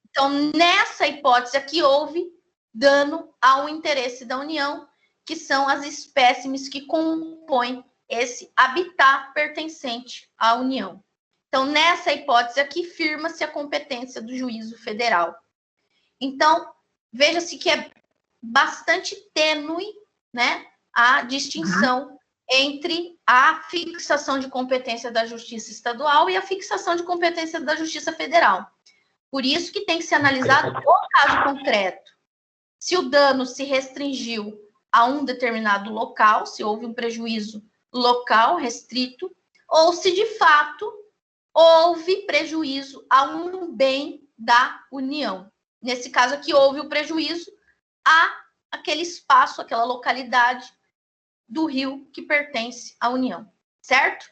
Então, nessa hipótese aqui, houve dano ao interesse da União, que são as espécimes que compõem esse habitat pertencente à União. Então, nessa hipótese aqui, firma-se a competência do juízo federal. Então, veja-se que é bastante tênue, né, a distinção entre a fixação de competência da Justiça Estadual e a fixação de competência da Justiça Federal. Por isso que tem que ser analisado o caso concreto. Se o dano se restringiu a um determinado local, se houve um prejuízo local, restrito, ou se de fato houve prejuízo a um bem da União. Nesse caso aqui, houve o prejuízo a aquele espaço, aquela localidade do rio que pertence à União, certo?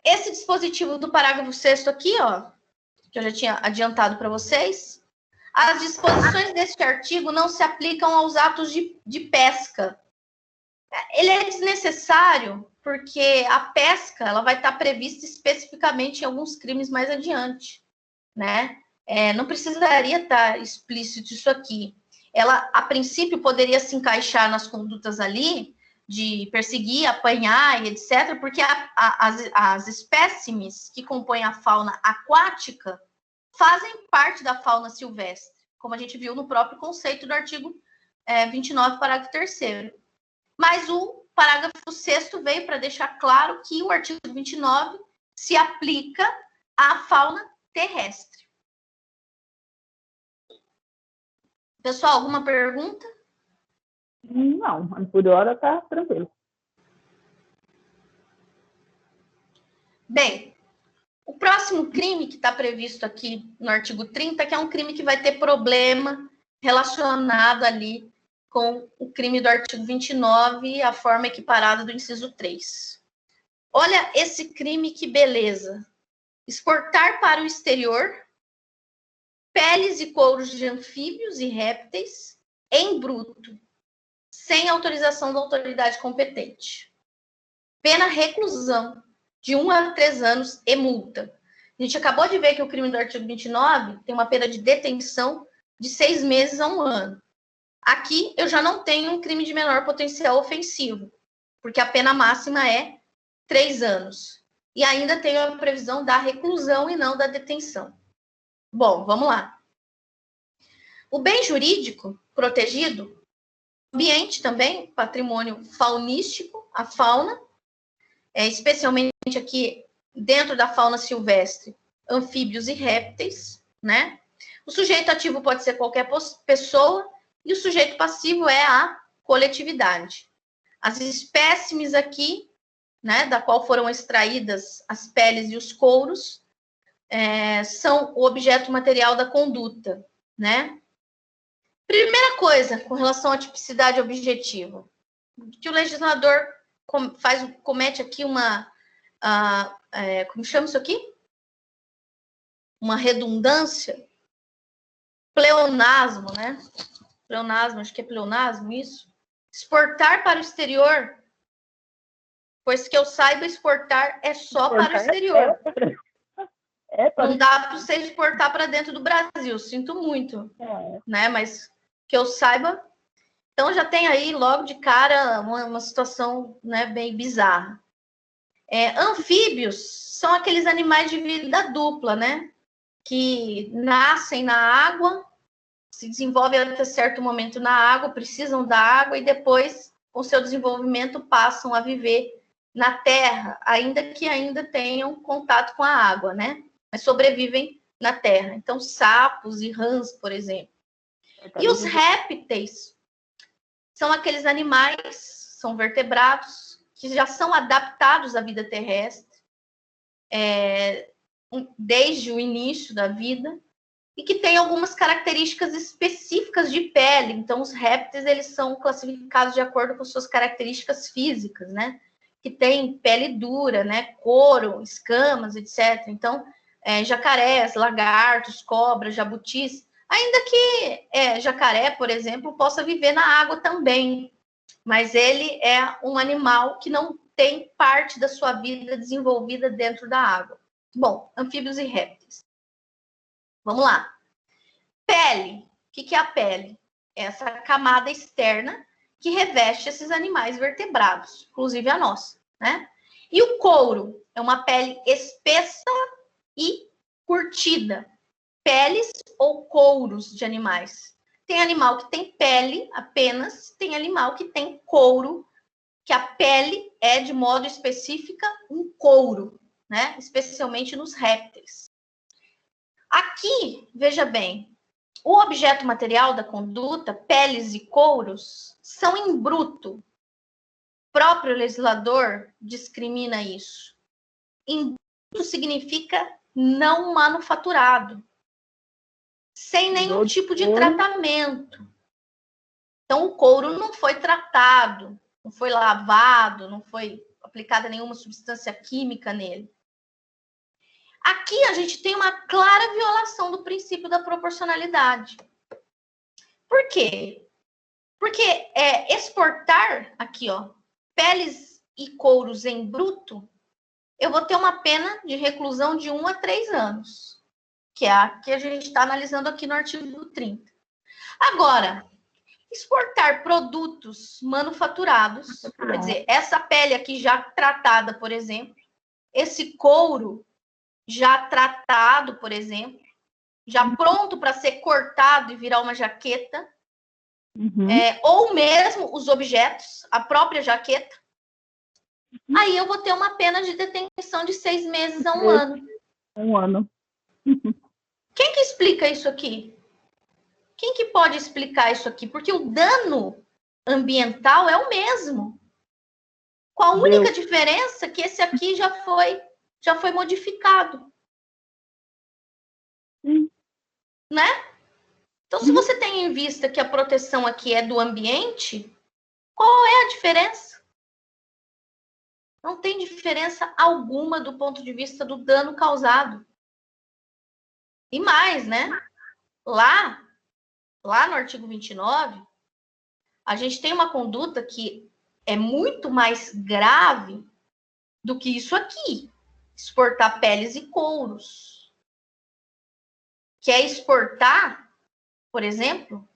Esse dispositivo do parágrafo 6º aqui, ó, que eu já tinha adiantado para vocês, as disposições deste artigo não se aplicam aos atos de pesca. Ele é desnecessário porque a pesca ela vai estar prevista especificamente em alguns crimes mais adiante, né? Não precisaria estar explícito isso aqui. Ela, a princípio, poderia se encaixar nas condutas ali de perseguir, apanhar e etc., porque as espécimes que compõem a fauna aquática fazem parte da fauna silvestre, como a gente viu no próprio conceito do artigo 29, parágrafo 3º. Mas o parágrafo 6º veio para deixar claro que o artigo 29 se aplica à fauna terrestre. Pessoal, alguma pergunta? Não, por hora está tranquilo. Bem, o próximo crime que está previsto aqui no artigo 30, que é um crime que vai ter problema relacionado ali com o crime do artigo 29, a forma equiparada do inciso 3. Olha esse crime, que beleza. Exportar para o exterior peles e couros de anfíbios e répteis em bruto, sem autorização da autoridade competente. Pena reclusão de 1 a 3 anos e multa. A gente acabou de ver que o crime do artigo 29 tem uma pena de detenção de 6 meses a 1 ano. Aqui eu já não tenho um crime de menor potencial ofensivo, porque a pena máxima é 3 anos. E ainda tenho a previsão da reclusão e não da detenção. Bom, vamos lá. O bem jurídico protegido, ambiente também, patrimônio faunístico, a fauna, especialmente aqui dentro da fauna silvestre, anfíbios e répteis, né? O sujeito ativo pode ser qualquer pessoa e o sujeito passivo é a coletividade. As espécimes aqui, né, da qual foram extraídas as peles e os couros, são o objeto material da conduta, né? Primeira coisa, com relação à tipicidade objetiva, que o legislador comete aqui como chama isso aqui? Uma redundância, pleonasmo, né? Pleonasmo, acho que é pleonasmo isso. Exportar para o exterior, pois que eu saiba, exportar é só para o exterior. Não dá para você exportar para dentro do Brasil, sinto muito, né? Mas que eu saiba, então já tem aí logo de cara uma situação, né, bem bizarra. Anfíbios são aqueles animais de vida dupla, né? Que nascem na água, se desenvolvem até certo momento na água, precisam da água e depois, com seu desenvolvimento, passam a viver na terra, ainda que ainda tenham contato com a água, né? Mas sobrevivem na terra. Então, sapos e rãs, por exemplo. E os répteis são aqueles animais, são vertebrados, que já são adaptados à vida terrestre, desde o início da vida, e que têm algumas características específicas de pele. Então, os répteis, eles são classificados de acordo com suas características físicas, né? Que tem pele dura, né? Couro, escamas, etc. Então, jacarés, lagartos, cobras, jabutis, ainda que jacaré, por exemplo, possa viver na água também, mas ele é um animal que não tem parte da sua vida desenvolvida dentro da água. Bom, anfíbios e répteis. Vamos lá. Pele. O que é a pele? Essa camada externa que reveste esses animais vertebrados, inclusive a nossa, né? E o couro é uma pele espessa e curtida. Peles ou couros de animais. Tem animal que tem pele apenas, tem animal que tem couro, que a pele é, de modo específica, um couro, né? Especialmente nos répteis. Aqui, veja bem, o objeto material da conduta, peles e couros, são em bruto. O próprio legislador discrimina isso. Em bruto significa não manufaturado, sem nenhum tipo de tratamento. Então, o couro não foi tratado, não foi lavado, não foi aplicada nenhuma substância química nele. Aqui a gente tem uma clara violação do princípio da proporcionalidade. Por quê? Porque exportar aqui, ó, peles e couros em bruto, eu vou ter uma pena de reclusão de 1 a 3 anos, que é a que a gente está analisando aqui no artigo 30. Agora, exportar produtos manufaturados, quer dizer, essa pele aqui já tratada, por exemplo, esse couro já tratado, por exemplo, já pronto para ser cortado e virar uma jaqueta, ou mesmo os objetos, a própria jaqueta, aí eu vou ter uma pena de detenção de 6 meses a 1 ano. 1 ano. Quem que explica isso aqui? Quem que pode explicar isso aqui? Porque o dano ambiental é o mesmo. Com a única diferença que esse aqui já foi modificado. Né? Então, se você tem em vista que a proteção aqui é do ambiente, qual é a diferença? Não tem diferença alguma do ponto de vista do dano causado. E mais, né? Lá no artigo 29, a gente tem uma conduta que é muito mais grave do que isso aqui. Exportar peles e couros. Que é exportar, por exemplo,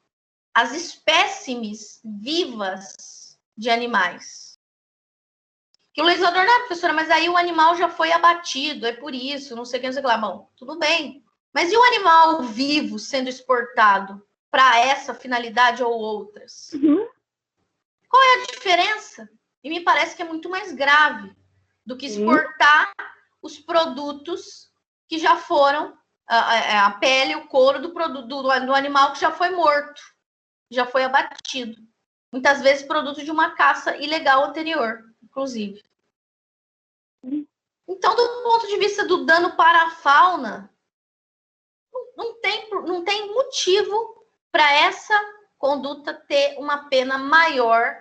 as espécimes vivas de animais. Que o legislador, não, professora, mas aí o animal já foi abatido, é por isso, não sei o que, não sei o que lá. Bom, tudo bem. Mas e o animal vivo sendo exportado para essa finalidade ou outras? Qual é a diferença? E me parece que é muito mais grave do que exportar os produtos que já foram, a pele, o couro do produto do animal que já foi morto, já foi abatido. Muitas vezes produto de uma caça ilegal anterior, inclusive. Então, do ponto de vista do dano para a fauna, não tem motivo para essa conduta ter uma pena maior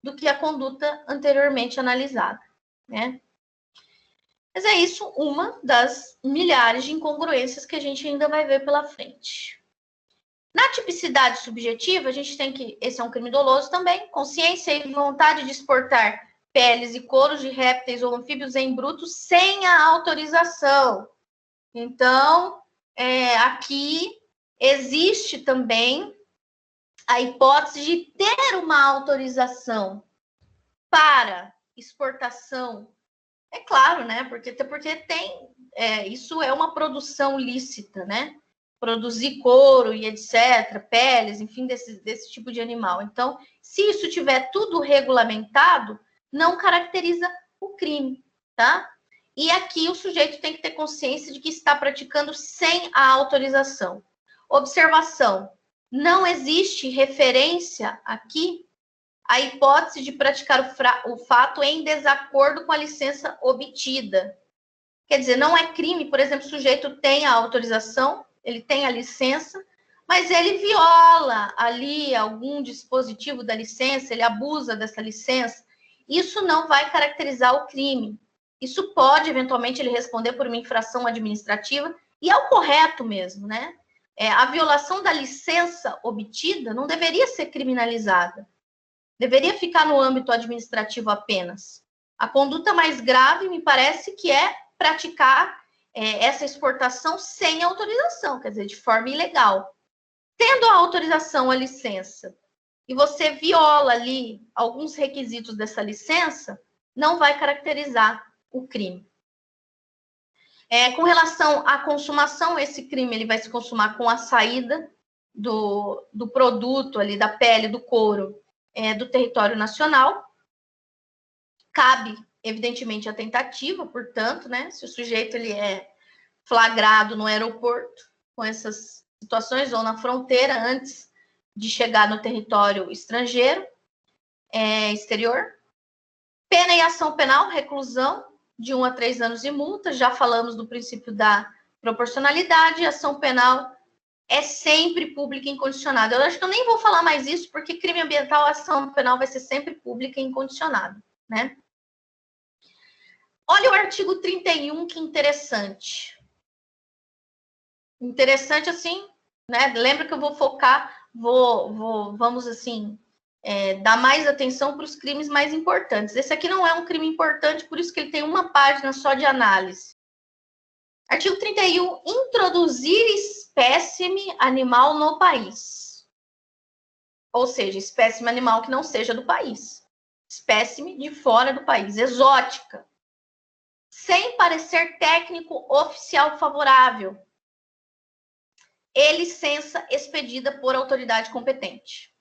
do que a conduta anteriormente analisada, né? Mas é isso, uma das milhares de incongruências que a gente ainda vai ver pela frente. Na tipicidade subjetiva, a gente tem que, esse é um crime doloso também, consciência e vontade de exportar peles e couros de répteis ou anfíbios em bruto sem a autorização. Então, aqui existe também a hipótese de ter uma autorização para exportação. É claro, né? Porque tem, isso é uma produção lícita, né? Produzir couro e etc., peles, enfim, desse tipo de animal. Então, se isso tiver tudo regulamentado, não caracteriza o crime, tá? E aqui o sujeito tem que ter consciência de que está praticando sem a autorização. Observação: não existe referência aqui à hipótese de praticar o fato em desacordo com a licença obtida. Quer dizer, não é crime, por exemplo, o sujeito tem a autorização, ele tem a licença, mas ele viola ali algum dispositivo da licença, ele abusa dessa licença. Isso não vai caracterizar o crime. Isso pode, eventualmente, ele responder por uma infração administrativa, e é o correto mesmo, né? A violação da licença obtida não deveria ser criminalizada. Deveria ficar no âmbito administrativo apenas. A conduta mais grave, me parece, que é praticar essa exportação sem autorização, quer dizer, de forma ilegal. Tendo a autorização, a licença, e você viola ali alguns requisitos dessa licença, não vai caracterizar o crime. Com relação à consumação, esse crime ele vai se consumar com a saída do produto ali, da pele, do couro, do território nacional. Cabe, evidentemente, a tentativa, portanto, né? Se o sujeito ele é flagrado no aeroporto com essas situações, ou na fronteira, antes de chegar no território estrangeiro, exterior. Pena e ação penal, reclusão de 1 a 3 anos e multa. Já falamos do princípio da proporcionalidade. Ação penal é sempre pública e incondicionada. Eu acho que eu nem vou falar mais isso, porque crime ambiental, a ação penal vai ser sempre pública e incondicionada, né? Olha o artigo 31, que interessante. Interessante assim, né? Lembra que eu vou focar, vamos assim, dar mais atenção para os crimes mais importantes. Esse aqui não é um crime importante, por isso que ele tem uma página só de análise. Artigo 31, introduzir espécime animal no país. Ou seja, espécime animal que não seja do país. Espécime de fora do país, exótica. Sem parecer técnico oficial favorável. E licença expedida por autoridade competente.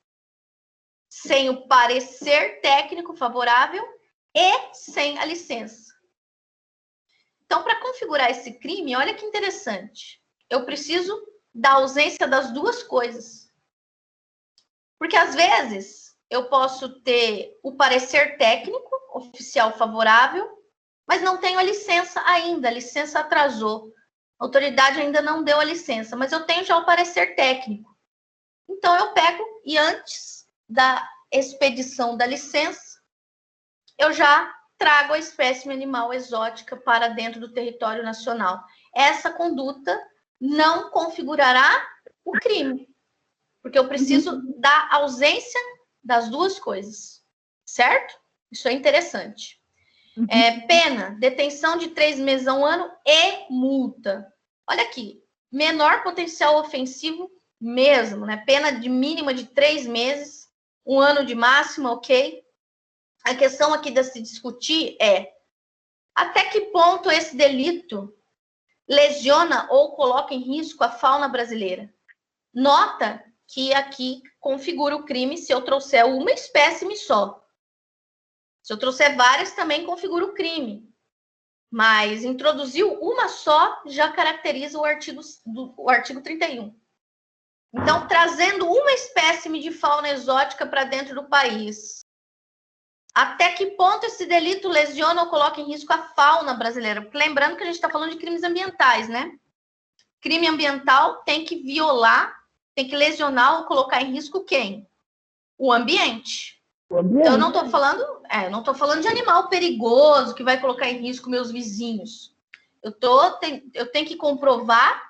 Sem o parecer técnico favorável e sem a licença. Então, para configurar esse crime, olha que interessante. Eu preciso da ausência das duas coisas. Porque, às vezes, eu posso ter o parecer técnico, oficial favorável, mas não tenho a licença ainda, a licença atrasou. A autoridade ainda não deu a licença, mas eu tenho já o parecer técnico. Então, eu pego e antes da expedição da licença, eu já trago a espécime animal exótica para dentro do território nacional. Essa conduta não configurará o crime, porque eu preciso da ausência das duas coisas, certo? Isso é interessante. Pena, detenção de 3 meses a 1 ano e multa. Olha aqui, menor potencial ofensivo mesmo, né? Pena de mínima de 3 meses, 1 ano de máxima, ok? A questão aqui de se discutir é até que ponto esse delito lesiona ou coloca em risco a fauna brasileira. Nota que aqui configura o crime se eu trouxer uma espécime só. Se eu trouxer várias, também configura o crime. Mas introduziu uma só, já caracteriza o artigo 31. Então, trazendo uma espécime de fauna exótica para dentro do país, até que ponto esse delito lesiona ou coloca em risco a fauna brasileira? Porque lembrando que a gente está falando de crimes ambientais, né? Crime ambiental tem que violar, tem que lesionar ou colocar em risco quem? O ambiente. Então, eu não estou falando de animal perigoso que vai colocar em risco meus vizinhos. Eu tenho que comprovar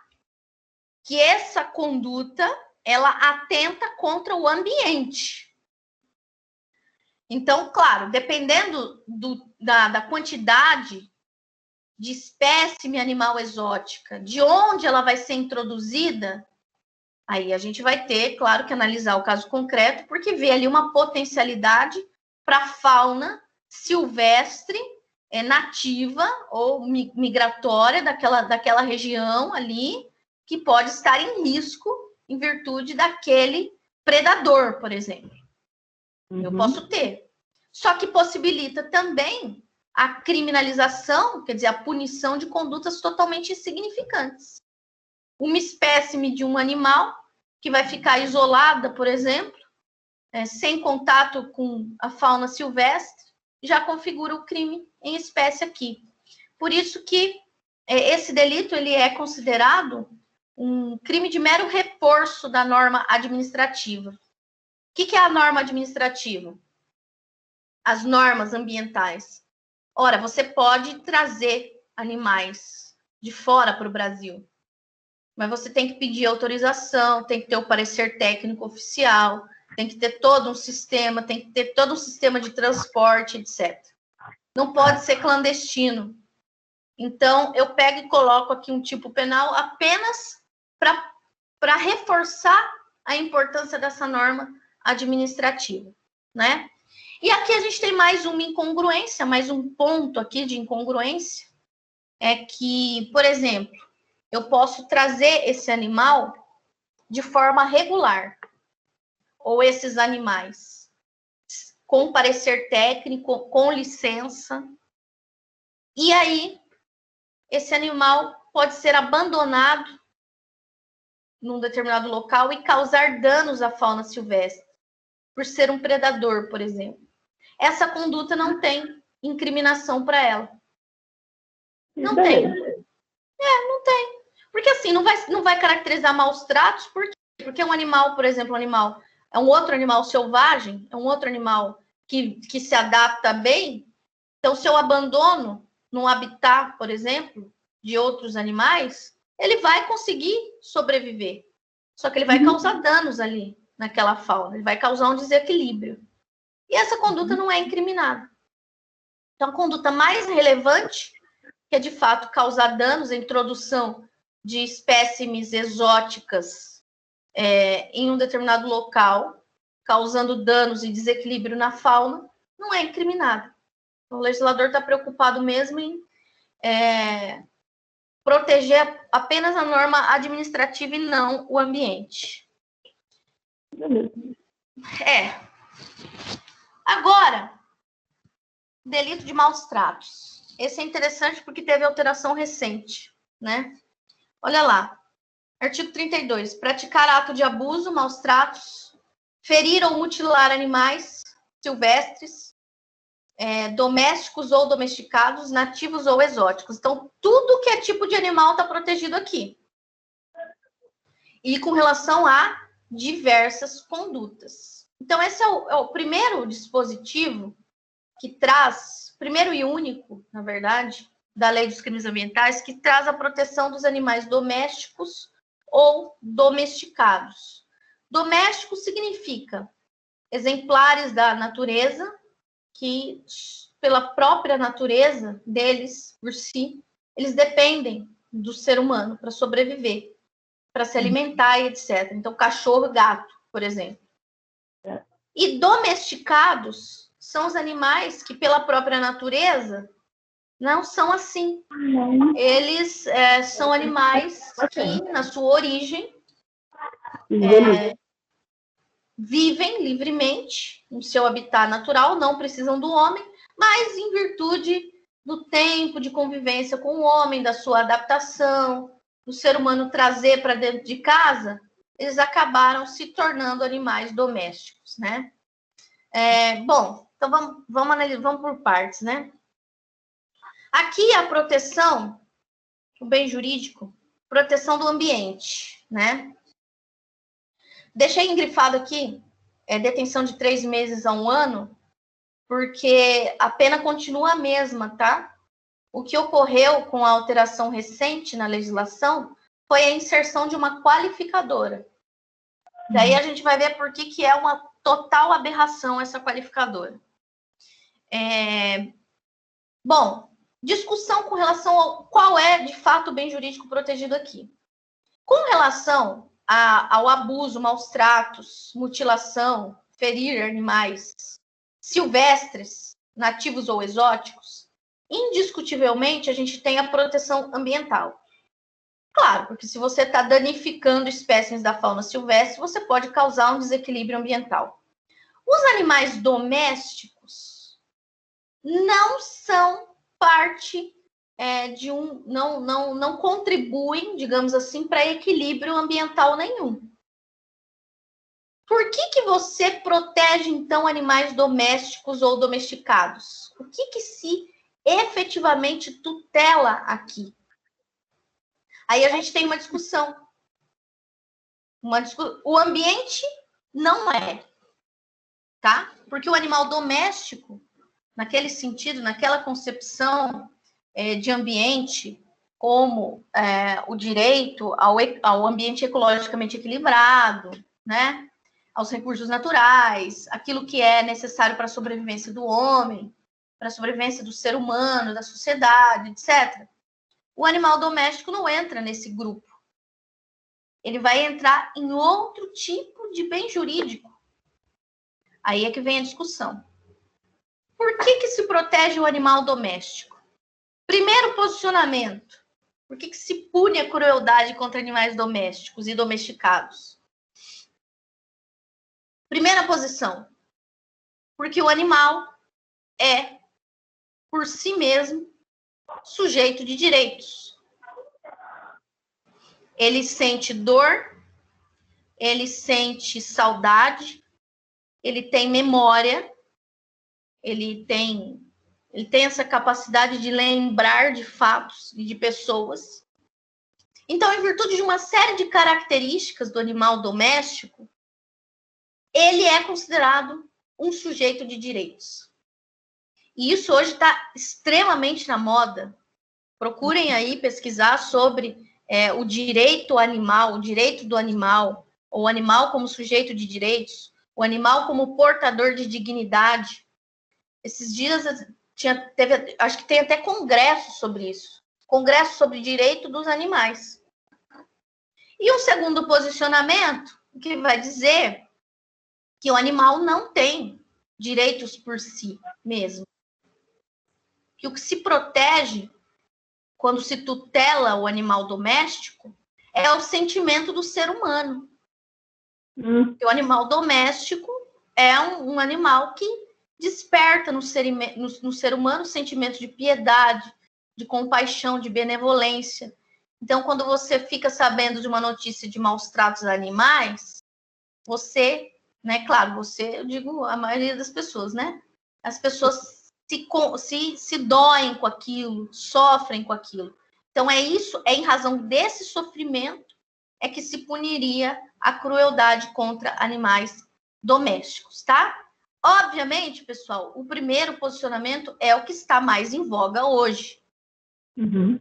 que essa conduta ela atenta contra o ambiente. Então, claro, dependendo da quantidade de espécime animal exótica, de onde ela vai ser introduzida, aí a gente vai ter, claro, que analisar o caso concreto, porque vê ali uma potencialidade para fauna silvestre, nativa ou migratória daquela região ali, que pode estar em risco em virtude daquele predador, por exemplo. Eu posso ter. Só que possibilita também a criminalização, quer dizer, a punição de condutas totalmente insignificantes. Uma espécime de um animal que vai ficar isolada, por exemplo, sem contato com a fauna silvestre, já configura o crime em espécie aqui. Por isso que esse delito ele é considerado um crime de mero reforço da norma administrativa. O que é a norma administrativa? As normas ambientais. Ora, você pode trazer animais de fora para o Brasil, mas você tem que pedir autorização, tem que ter o parecer técnico oficial, tem que ter todo um sistema, tem que ter todo um sistema de transporte, etc. Não pode ser clandestino. Então, eu pego e coloco aqui um tipo penal apenas para reforçar a importância dessa norma administrativa, né? E aqui a gente tem mais uma incongruência, mais um ponto aqui de incongruência, é que, por exemplo, eu posso trazer esse animal de forma regular, ou esses animais com parecer técnico, com licença, e aí esse animal pode ser abandonado num determinado local e causar danos à fauna silvestre, por ser um predador, por exemplo. Essa conduta não tem incriminação para ela. Não tem. Não tem. Porque assim, não vai caracterizar maus tratos, por quê? Porque um animal, por exemplo, é um outro animal selvagem, é um outro animal que se adapta bem. Então, se eu abandono num habitat, por exemplo, de outros animais, ele vai conseguir sobreviver. Só que ele vai causar danos ali naquela fauna, ele vai causar um desequilíbrio. E essa conduta não é incriminada. Então, a conduta mais relevante, que é de fato causar danos, a introdução de espécimes exóticas em um determinado local, causando danos e desequilíbrio na fauna, não é incriminada. O legislador está preocupado mesmo em proteger apenas a norma administrativa e não o ambiente. Agora, delito de maus tratos. Esse é interessante porque teve alteração recente, né? Olha lá. Artigo 32. Praticar ato de abuso, maus tratos, ferir ou mutilar animais silvestres, domésticos ou domesticados, nativos ou exóticos. Então, tudo que é tipo de animal está protegido aqui. E com relação a diversas condutas. Então, esse é o primeiro dispositivo que traz, primeiro e único, na verdade, da Lei dos Crimes Ambientais, que traz a proteção dos animais domésticos ou domesticados. Doméstico significa exemplares da natureza, que pela própria natureza deles, por si, eles dependem do ser humano para sobreviver, para se alimentar e etc. Então, cachorro, gato, por exemplo. E domesticados são os animais que, pela própria natureza, não são assim. Eles são animais que, na sua origem, vivem livremente no seu habitat natural, não precisam do homem, mas em virtude do tempo de convivência com o homem, da sua adaptação, do ser humano trazer para dentro de casa, eles acabaram se tornando animais domésticos, né? Bom, então vamos por partes, né? Aqui a proteção, o bem jurídico, proteção do ambiente, né? Deixei engrifado aqui, detenção de 3 meses a 1 ano, porque a pena continua a mesma, tá? O que ocorreu com a alteração recente na legislação foi a inserção de uma qualificadora. Daí a gente vai ver por que é uma total aberração essa qualificadora. Bom, discussão com relação ao qual é, de fato, o bem jurídico protegido aqui. Com relação ao abuso, maus tratos, mutilação, ferir animais silvestres, nativos ou exóticos, indiscutivelmente a gente tem a proteção ambiental. Claro, porque se você está danificando espécies da fauna silvestre, você pode causar um desequilíbrio ambiental. Os animais domésticos não são parte de não contribuem, digamos assim, para equilíbrio ambiental nenhum. Por que você protege, então, animais domésticos ou domesticados? O que se efetivamente tutela aqui? Aí a gente tem uma discussão. O ambiente não é, tá? Porque o animal doméstico, naquele sentido, naquela concepção de ambiente, como o direito ao ambiente ecologicamente equilibrado, né? Aos recursos naturais, aquilo que é necessário para a sobrevivência do homem, para a sobrevivência do ser humano, da sociedade, etc. O animal doméstico não entra nesse grupo. Ele vai entrar em outro tipo de bem jurídico. Aí é que vem a discussão. Por que se protege o animal doméstico? Primeiro posicionamento. Por que se pune a crueldade contra animais domésticos e domesticados? Primeira posição. Porque o animal é, por si mesmo, sujeito de direitos. Ele sente dor, ele sente saudade, ele tem memória, ele tem essa capacidade de lembrar de fatos e de pessoas. Então, em virtude de uma série de características do animal doméstico, ele é considerado um sujeito de direitos. E isso hoje está extremamente na moda. Procurem aí pesquisar sobre o direito animal, o direito do animal, o animal como sujeito de direitos, o animal como portador de dignidade. Esses dias teve, acho que tem até congresso sobre isso. Congresso sobre direito dos animais. E um segundo posicionamento que vai dizer que o animal não tem direitos por si mesmo. Que o que se protege quando se tutela o animal doméstico é o sentimento do ser humano. O animal doméstico é um animal que desperta no ser humano sentimento de piedade, de compaixão, de benevolência. Então, quando você fica sabendo de uma notícia de maus tratos a animais, você, né, claro, você, eu digo a maioria das pessoas, né? As pessoas se doem com aquilo, sofrem com aquilo. Então, é em razão desse sofrimento é que se puniria a crueldade contra animais domésticos, tá? Obviamente, pessoal, o primeiro posicionamento é o que está mais em voga hoje. Uhum.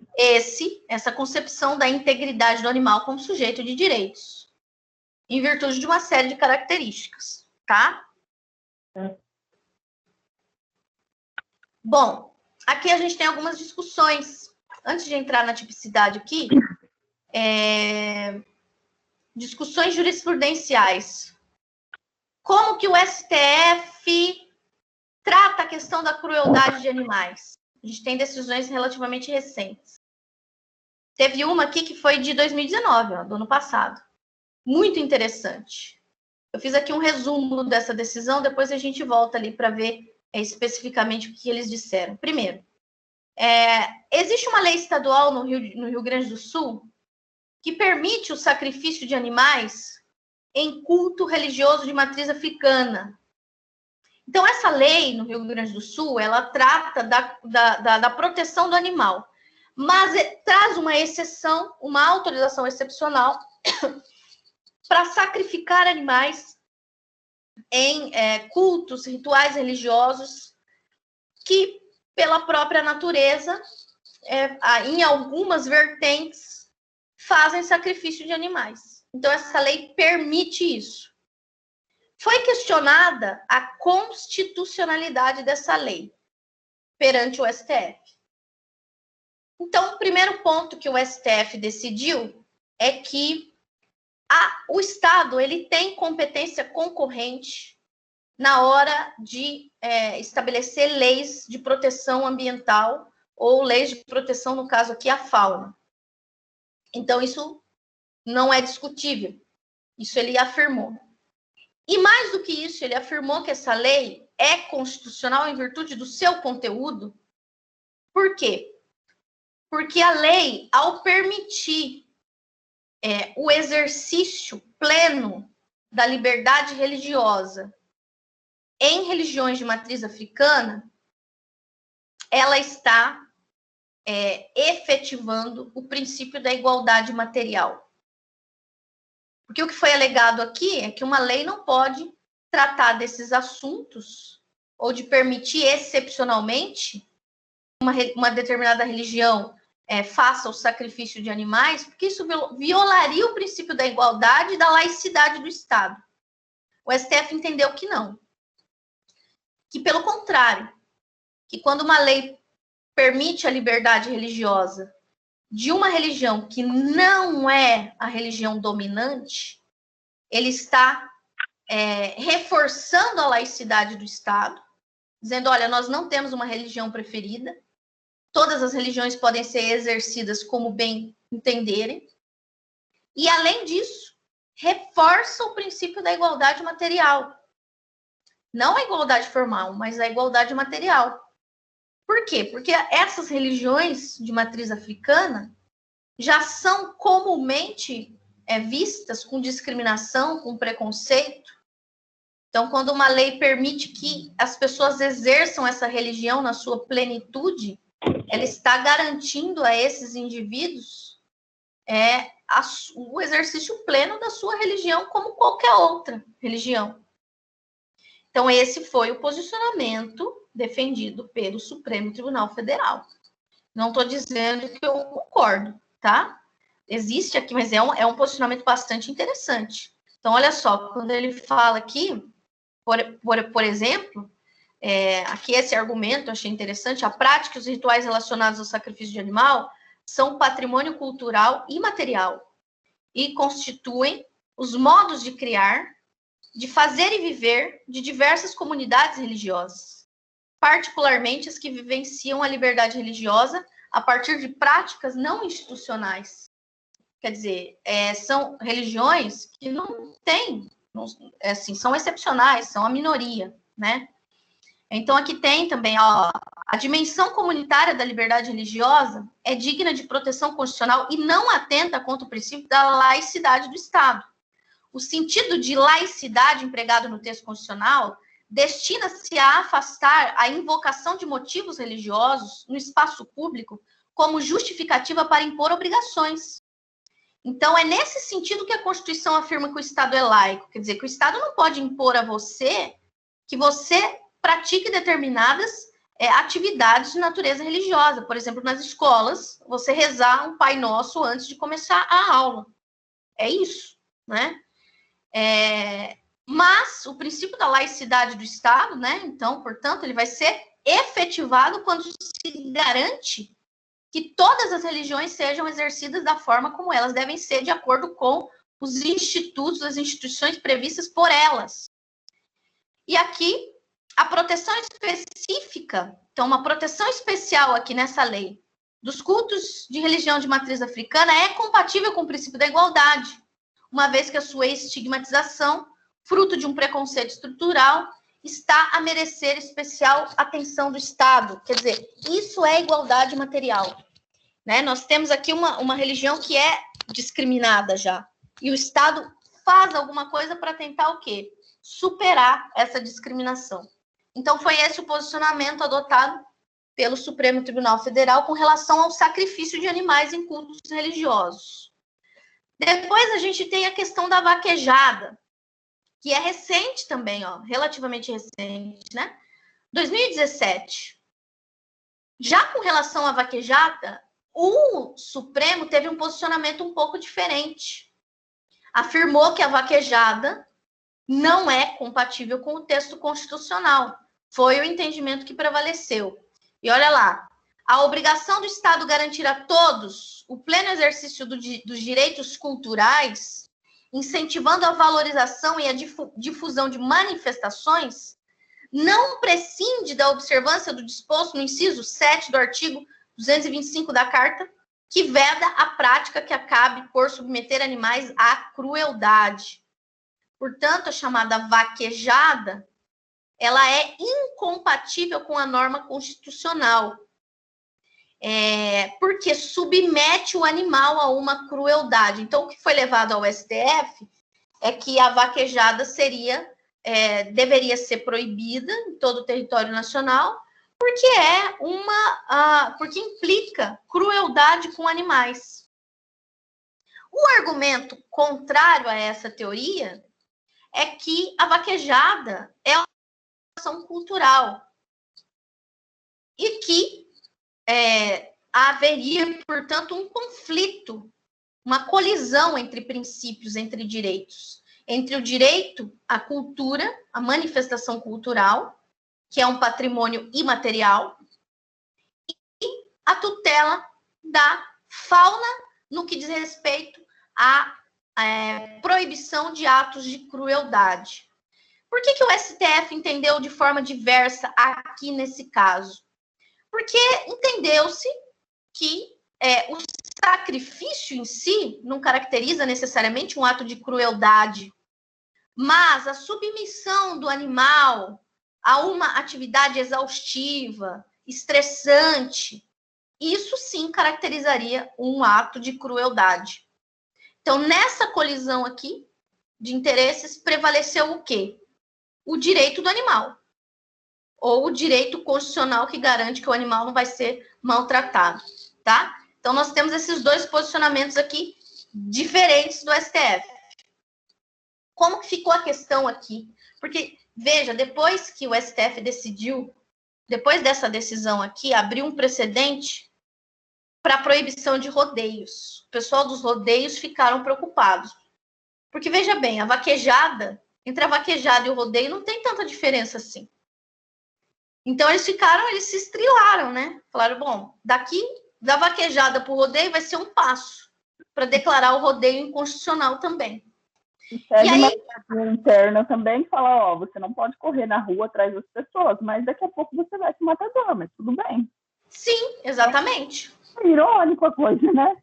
Essa concepção da integridade do animal como sujeito de direitos, em virtude de uma série de características, tá? Bom, aqui a gente tem algumas discussões. Antes de entrar na tipicidade aqui, discussões jurisprudenciais. Como que o STF trata a questão da crueldade de animais? A gente tem decisões relativamente recentes. Teve uma aqui que foi de 2019, do ano passado. Muito interessante. Eu fiz aqui um resumo dessa decisão, depois a gente volta ali para ver especificamente o que eles disseram. Primeiro, existe uma lei estadual no Rio Grande do Sul que permite o sacrifício de animais em culto religioso de matriz africana. Então, essa lei no Rio Grande do Sul, ela trata da proteção do animal, mas traz uma exceção, uma autorização excepcional para sacrificar animais em cultos, rituais religiosos que, pela própria natureza, em algumas vertentes, fazem sacrifício de animais. Então, essa lei permite isso. Foi questionada a constitucionalidade dessa lei perante o STF. Então, o primeiro ponto que o STF decidiu é que o Estado ele tem competência concorrente na hora de estabelecer leis de proteção ambiental ou leis de proteção, no caso aqui, à fauna. Então, isso não é discutível. Isso ele afirmou. E mais do que isso, ele afirmou que essa lei é constitucional em virtude do seu conteúdo. Por quê? Porque a lei, ao permitir o exercício pleno da liberdade religiosa em religiões de matriz africana, ela está efetivando o princípio da igualdade material. Porque o que foi alegado aqui é que uma lei não pode tratar desses assuntos ou de permitir excepcionalmente uma determinada religião faça o sacrifício de animais, porque isso violaria o princípio da igualdade e da laicidade do Estado. O STF entendeu que não. Que, pelo contrário, que quando uma lei permite a liberdade religiosa de uma religião que não é a religião dominante, ele está reforçando a laicidade do Estado, dizendo, olha, nós não temos uma religião preferida, todas as religiões podem ser exercidas como bem entenderem, e, além disso, reforça o princípio da igualdade material. Não a igualdade formal, mas a igualdade material. Por quê? Porque essas religiões de matriz africana já são comumente vistas com discriminação, com preconceito. Então, quando uma lei permite que as pessoas exerçam essa religião na sua plenitude, ela está garantindo a esses indivíduos o exercício pleno da sua religião, como qualquer outra religião. Então, esse foi o posicionamento defendido pelo Supremo Tribunal Federal. Não estou dizendo que eu concordo, tá? Existe aqui, mas é um posicionamento bastante interessante. Então, olha só, quando ele fala aqui, por exemplo, aqui esse argumento eu achei interessante, a prática e os rituais relacionados ao sacrifício de animal são patrimônio cultural imaterial e constituem os modos de criar, de fazer e viver de diversas comunidades religiosas, particularmente as que vivenciam a liberdade religiosa a partir de práticas não institucionais. Quer dizer, são religiões que não têm, assim, são excepcionais, são a minoria, né? Então, aqui tem também, a dimensão comunitária da liberdade religiosa é digna de proteção constitucional e não atenta contra o princípio da laicidade do Estado. O sentido de laicidade empregado no texto constitucional destina-se a afastar a invocação de motivos religiosos no espaço público como justificativa para impor obrigações. Então, é nesse sentido que a Constituição afirma que o Estado é laico. Quer dizer, que o Estado não pode impor a você que você pratique determinadas atividades de natureza religiosa. Por exemplo, nas escolas, você rezar um Pai Nosso antes de começar a aula. É isso, né? Mas o princípio da laicidade do Estado, né? Então, portanto, ele vai ser efetivado quando se garante que todas as religiões sejam exercidas da forma como elas devem ser, de acordo com os institutos, as instituições previstas por elas. E aqui, a proteção específica, então, uma proteção especial aqui nessa lei dos cultos de religião de matriz africana é compatível com o princípio da igualdade, uma vez que a sua estigmatização, fruto de um preconceito estrutural, está a merecer especial atenção do Estado. Quer dizer, isso é igualdade material, né? Nós temos aqui uma religião que é discriminada já, e o Estado faz alguma coisa para tentar o quê? Superar essa discriminação. Então, foi esse o posicionamento adotado pelo Supremo Tribunal Federal com relação ao sacrifício de animais em cultos religiosos. Depois, a gente tem a questão da vaquejada, que é recente também, relativamente recente, né? 2017. Já com relação à vaquejada, o Supremo teve um posicionamento um pouco diferente. Afirmou que a vaquejada não é compatível com o texto constitucional. Foi o entendimento que prevaleceu. E olha lá, a obrigação do Estado garantir a todos o pleno exercício dos direitos culturais, incentivando a valorização e a difusão de manifestações, não prescinde da observância do disposto no inciso 7 do artigo 225 da Carta, que veda a prática que acabe por submeter animais à crueldade. Portanto, a chamada vaquejada, ela é incompatível com a norma constitucional, porque submete o animal a uma crueldade. Então, o que foi levado ao STF é que a vaquejada deveria ser proibida em todo o território nacional, porque implica crueldade com animais. O argumento contrário a essa teoria é que a vaquejada é uma ação cultural e que haveria, portanto, um conflito, uma colisão entre princípios, entre direitos, entre o direito à cultura, à manifestação cultural, que é um patrimônio imaterial, e a tutela da fauna no que diz respeito à proibição de atos de crueldade. Por que o STF entendeu de forma diversa aqui nesse caso? Porque entendeu-se que o sacrifício em si não caracteriza necessariamente um ato de crueldade, mas a submissão do animal a uma atividade exaustiva, estressante, isso sim caracterizaria um ato de crueldade. Então, nessa colisão aqui de interesses, prevaleceu o quê? O direito do animal, ou o direito constitucional que garante que o animal não vai ser maltratado, tá? Então, nós temos esses dois posicionamentos aqui diferentes do STF. Como que ficou a questão aqui? Porque, veja, depois que o STF decidiu, depois dessa decisão aqui, abriu um precedente para a proibição de rodeios. O pessoal dos rodeios ficaram preocupados. Porque, veja bem, a vaquejada, entre a vaquejada e o rodeio não tem tanta diferença assim. Então, eles se estrilaram, né? Falaram, bom, daqui, da vaquejada para o rodeio vai ser um passo para declarar o rodeio inconstitucional também. E segue uma regra interna também que fala, ó, você não pode correr na rua atrás das pessoas, mas daqui a pouco você vai se matador, mas tudo bem. Sim, exatamente. É irônico a coisa, né?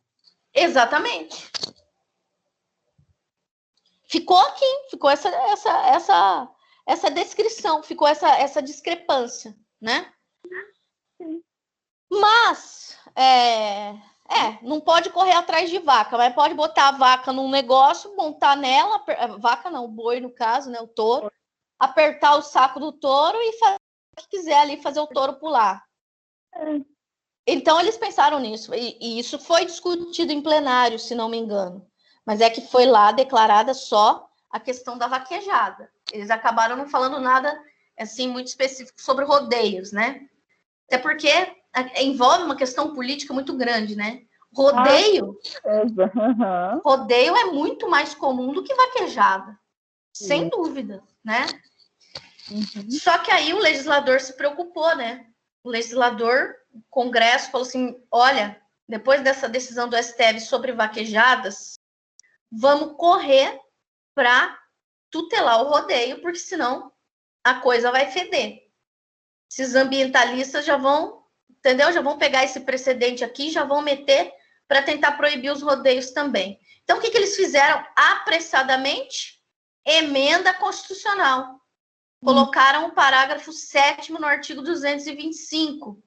Exatamente. Ficou aqui, ficou essa descrição, ficou essa discrepância, né? Sim. Mas, não pode correr atrás de vaca, mas pode botar a vaca num negócio, montar nela, vaca não, o boi no caso, né, o touro, apertar o saco do touro e fazer o que quiser ali, fazer o touro pular. Então, eles pensaram nisso, e isso foi discutido em plenário, se não me engano. Mas é que foi lá declarada só a questão da vaquejada. Eles acabaram não falando nada, assim, muito específico sobre rodeios, né? Até porque envolve uma questão política muito grande, né? Rodeio é muito mais comum do que vaquejada, sem dúvida, né? Uhum. Só que aí o legislador se preocupou, né? O legislador, o Congresso, falou assim, olha, depois dessa decisão do STF sobre vaquejadas, vamos correr para tutelar o rodeio, porque senão a coisa vai feder. Esses ambientalistas já vão, entendeu? Já vão pegar esse precedente aqui, já vão meter para tentar proibir os rodeios também. Então, o que eles fizeram? Apressadamente, emenda constitucional. Colocaram o parágrafo 7º no artigo 225,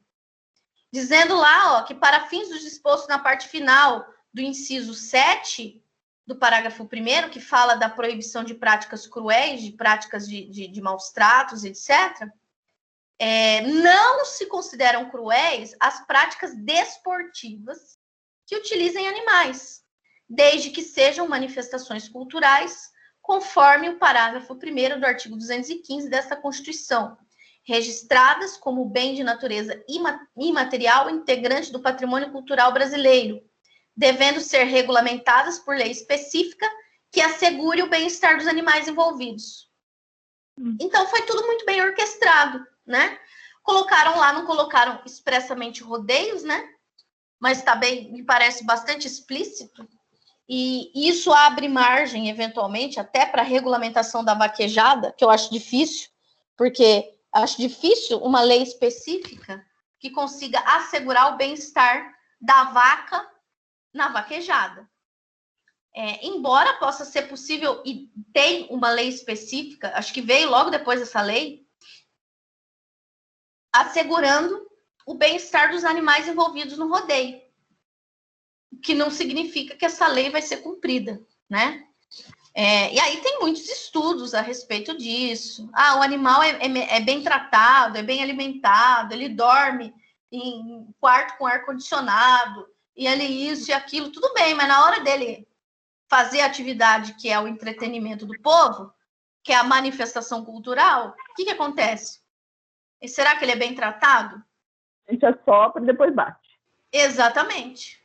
dizendo lá, ó, que para fins do disposto na parte final do inciso 7 do parágrafo 1º, que fala da proibição de práticas cruéis, de práticas de maus tratos, etc., não se consideram cruéis as práticas desportivas que utilizem animais, desde que sejam manifestações culturais, conforme o parágrafo 1º do artigo 215 desta Constituição, registradas como bem de natureza imaterial integrante do patrimônio cultural brasileiro, devendo ser regulamentadas por lei específica que assegure o bem-estar dos animais envolvidos. Então, foi tudo muito bem orquestrado, né? Colocaram lá, não colocaram expressamente rodeios, né? Mas também me parece bastante explícito. E isso abre margem, eventualmente, até para a regulamentação da vaquejada, que eu acho difícil, porque acho difícil uma lei específica que consiga assegurar o bem-estar da vaca na vaquejada. Embora possa ser possível, e tem uma lei específica, acho que veio logo depois dessa lei, assegurando o bem-estar dos animais envolvidos no rodeio, que não significa que essa lei vai ser cumprida, né? E aí tem muitos estudos a respeito disso. O animal é bem tratado, é bem alimentado, ele dorme em quarto com ar-condicionado, e ele isso e aquilo, tudo bem, mas na hora dele fazer a atividade que é o entretenimento do povo, que é a manifestação cultural, o que acontece? E será que ele é bem tratado? A gente assopra e depois bate. Exatamente.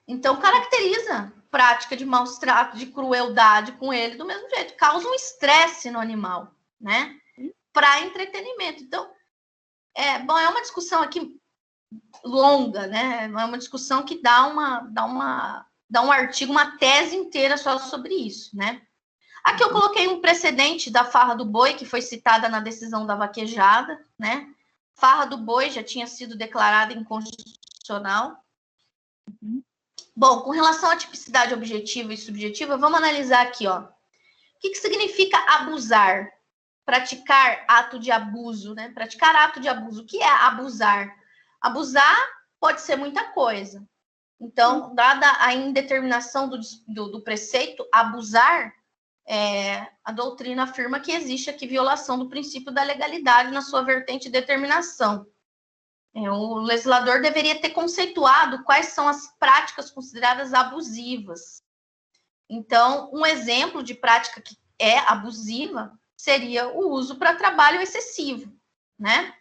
Então, caracteriza prática de maus tratos, de crueldade com ele do mesmo jeito. Causa um estresse no animal, né? Para entretenimento. Então, é uma discussão aqui longa, né? É uma discussão que dá um artigo, uma tese inteira só sobre isso, né? Aqui eu coloquei um precedente da farra do boi, que foi citada na decisão da vaquejada, né? Farra do boi já tinha sido declarada inconstitucional. Bom, com relação à tipicidade objetiva e subjetiva, vamos analisar aqui, ó. O que significa abusar? Praticar ato de abuso, né? Praticar ato de abuso. O que é abusar? Abusar pode ser muita coisa. Então, dada a indeterminação do preceito, abusar, a doutrina afirma que existe aqui violação do princípio da legalidade na sua vertente de determinação. O legislador deveria ter conceituado quais são as práticas consideradas abusivas. Então, um exemplo de prática que é abusiva seria o uso para trabalho excessivo, né?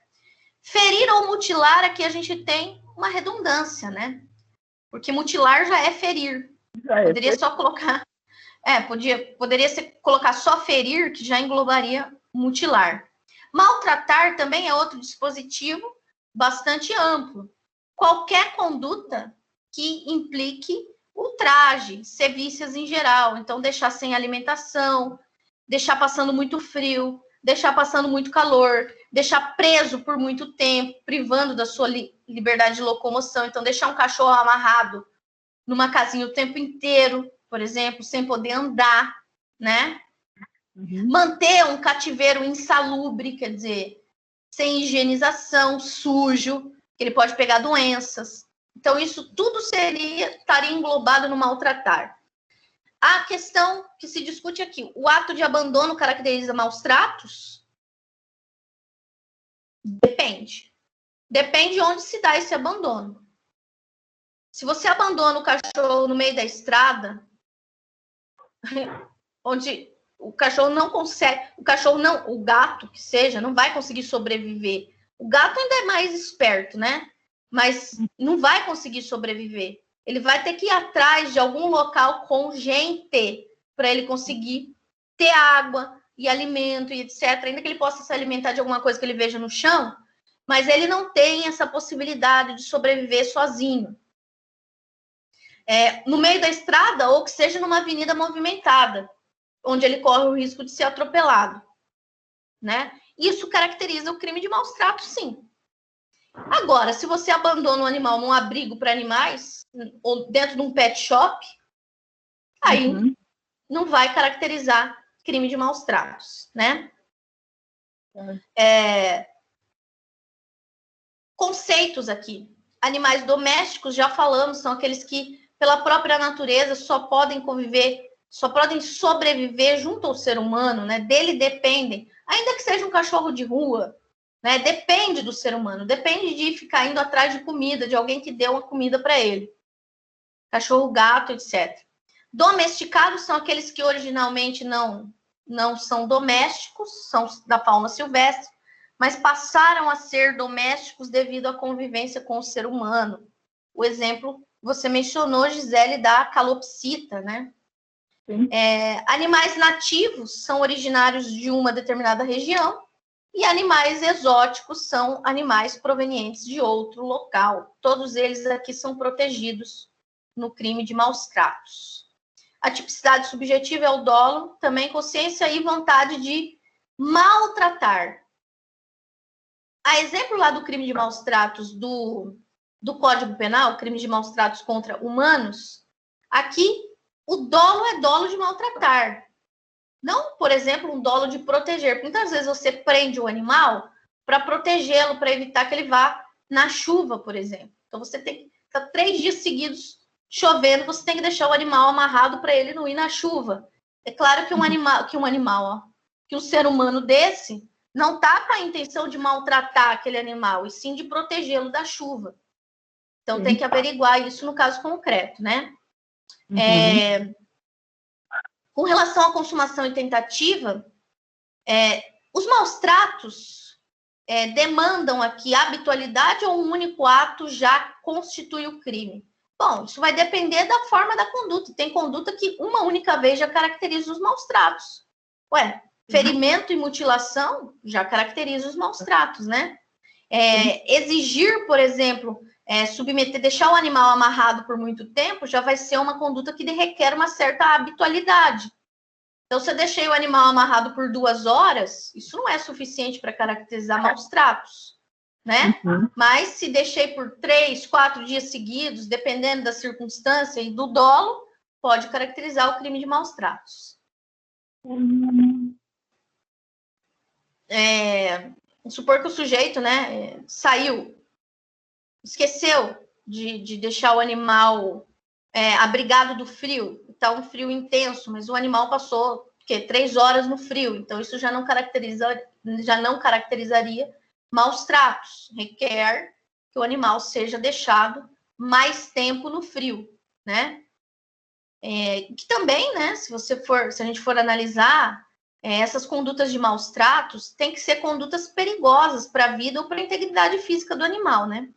Ferir ou mutilar, aqui a gente tem uma redundância, né? Porque mutilar já é ferir. Poderia só colocar... poderia ser colocar só ferir, que já englobaria mutilar. Maltratar também é outro dispositivo bastante amplo. Qualquer conduta que implique ultraje, sevícias em geral. Então, deixar sem alimentação, deixar passando muito frio, deixar passando muito calor, deixar preso por muito tempo, privando da sua liberdade de locomoção. Então, deixar um cachorro amarrado numa casinha o tempo inteiro, por exemplo, sem poder andar, né? Manter um cativeiro insalubre, quer dizer, sem higienização, sujo, que ele pode pegar doenças. Então, isso tudo estaria englobado no maltratar. A questão que se discute aqui, o ato de abandono caracteriza maus tratos? Depende. Depende de onde se dá esse abandono. Se você abandona o cachorro no meio da estrada, onde o cachorro não consegue, o gato que seja, não vai conseguir sobreviver. O gato ainda é mais esperto, né? Mas não vai conseguir sobreviver. Ele vai ter que ir atrás de algum local com gente para ele conseguir ter água e alimento e etc. Ainda que ele possa se alimentar de alguma coisa que ele veja no chão, mas ele não tem essa possibilidade de sobreviver sozinho. No meio da estrada, ou que seja numa avenida movimentada, onde ele corre o risco de ser atropelado, né? Isso caracteriza o crime de maus tratos, sim. Agora, se você abandona um animal num abrigo para animais, ou dentro de um pet shop, aí não vai caracterizar crime de maus tratos, né? Conceitos aqui. Animais domésticos, já falamos, são aqueles que, pela própria natureza, só podem sobreviver junto ao ser humano, né? Dele dependem, ainda que seja um cachorro de rua, né? Depende do ser humano, depende de ficar indo atrás de comida, de alguém que deu uma comida para ele. Cachorro, gato, etc. Domesticados são aqueles que originalmente não são domésticos, são da fauna silvestre, mas passaram a ser domésticos devido à convivência com o ser humano. O exemplo, você mencionou, Gisele, da calopsita, né? Animais nativos são originários de uma determinada região e animais exóticos são animais provenientes de outro local. Todos eles aqui são protegidos no crime de maus tratos. A tipicidade subjetiva é o dolo, também consciência e vontade de maltratar. A exemplo lá do crime de maus tratos do Código Penal, crime de maus tratos contra humanos, aqui o dolo é dolo de maltratar. Não, por exemplo, um dolo de proteger. Muitas vezes você prende o animal para protegê-lo, para evitar que ele vá na chuva, por exemplo. Então, você tem que estar 3 dias seguidos chovendo, você tem que deixar o animal amarrado para ele não ir na chuva. É claro que que um ser humano desse não está com a intenção de maltratar aquele animal, e sim de protegê-lo da chuva. Então, tem que averiguar isso no caso concreto, né? Com relação à consumação e tentativa, os maus tratos demandam aqui habitualidade ou um único ato já constitui o crime? Bom, isso vai depender da forma da conduta. Tem conduta que uma única vez já caracteriza os maus tratos. Ferimento e mutilação já caracteriza os maus tratos, né? Exigir, por exemplo, deixar o animal amarrado por muito tempo já vai ser uma conduta que requer uma certa habitualidade. Então, se eu deixei o animal amarrado por 2 horas, isso não é suficiente para caracterizar maus tratos, né? Mas se deixei por 3, 4 dias seguidos, dependendo da circunstância e do dolo, pode caracterizar o crime de maus tratos. Supor que o sujeito, né, saiu, esqueceu de deixar o animal abrigado do frio. Está um frio intenso, mas o animal passou 3 horas no frio, então isso já não caracterizaria maus tratos. Requer que o animal seja deixado mais tempo no frio, né? Que também, né, se a gente for analisar, essas condutas de maus tratos têm que ser condutas perigosas para a vida ou para a integridade física do animal, né?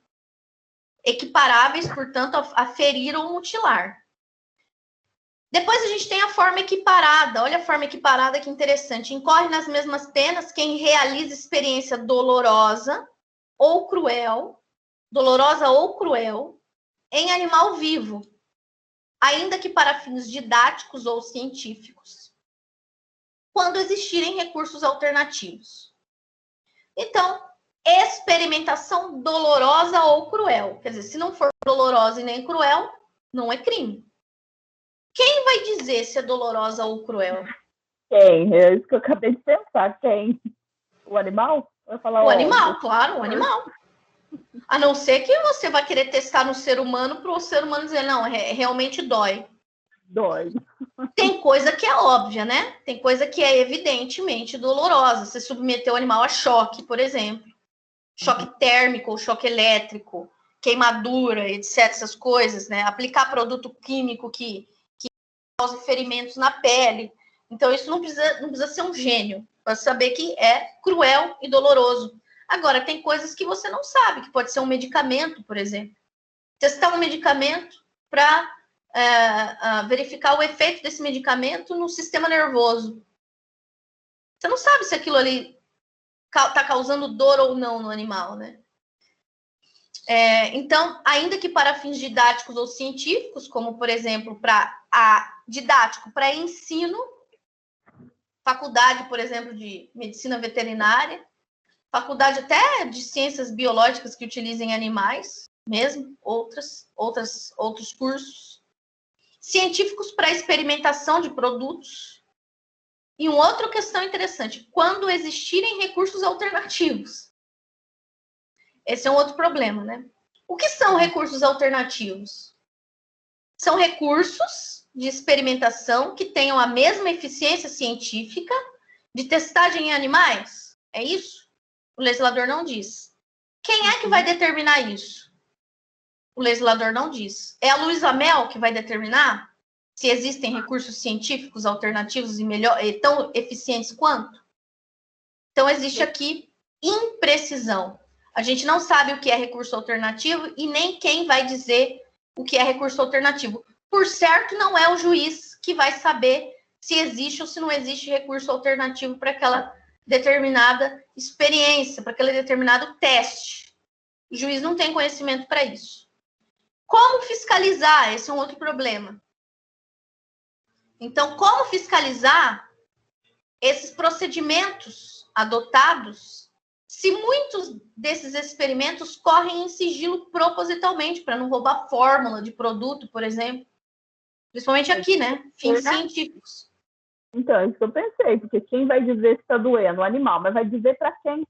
Equiparáveis, portanto, a ferir ou mutilar. Depois a gente tem a forma equiparada. Olha a forma equiparada, que interessante. Incorre nas mesmas penas quem realiza experiência dolorosa ou cruel em animal vivo, ainda que para fins didáticos ou científicos, quando existirem recursos alternativos. Então, experimentação dolorosa ou cruel. Quer dizer, se não for dolorosa e nem cruel, não é crime. Quem vai dizer se é dolorosa ou cruel? Quem? É isso que eu acabei de pensar. Quem? O animal? Vai falar, o animal, claro, o animal. A não ser que você vai querer testar no ser humano para o ser humano dizer, não, realmente dói. Dói. Tem coisa que é óbvia, né? Tem coisa que é evidentemente dolorosa. Você submeter o animal a choque, por exemplo. Choque térmico ou choque elétrico, queimadura, etc. Essas coisas, né? Aplicar produto químico que cause ferimentos na pele. Então, isso não precisa ser um gênio para saber que é cruel e doloroso. Agora, tem coisas que você não sabe, que pode ser um medicamento, por exemplo. Testar um medicamento para verificar o efeito desse medicamento no sistema nervoso. Você não sabe se aquilo ali está causando dor ou não no animal, né? Então, ainda que para fins didáticos ou científicos, como, por exemplo, didático para ensino, faculdade, por exemplo, de medicina veterinária, faculdade até de ciências biológicas que utilizem animais, mesmo, outros cursos, científicos para experimentação de produtos. E uma outra questão interessante, quando existirem recursos alternativos. Esse é um outro problema, né? O que são recursos alternativos? São recursos de experimentação que tenham a mesma eficiência científica de testagem em animais? É isso? O legislador não diz. Quem é que vai determinar isso? O legislador não diz. É a Luísa Mel que vai determinar se existem recursos científicos alternativos e tão eficientes quanto? Então, existe aqui imprecisão. A gente não sabe o que é recurso alternativo e nem quem vai dizer o que é recurso alternativo. Por certo, não é o juiz que vai saber se existe ou se não existe recurso alternativo para aquela determinada experiência, para aquele determinado teste. O juiz não tem conhecimento para isso. Como fiscalizar? Esse é um outro problema. Então, como fiscalizar esses procedimentos adotados se muitos desses experimentos correm em sigilo propositalmente, para não roubar fórmula de produto, por exemplo? Principalmente aqui, né? Fins científicos. Então, isso que eu pensei, porque quem vai dizer se está doendo? O animal, mas vai dizer para quem?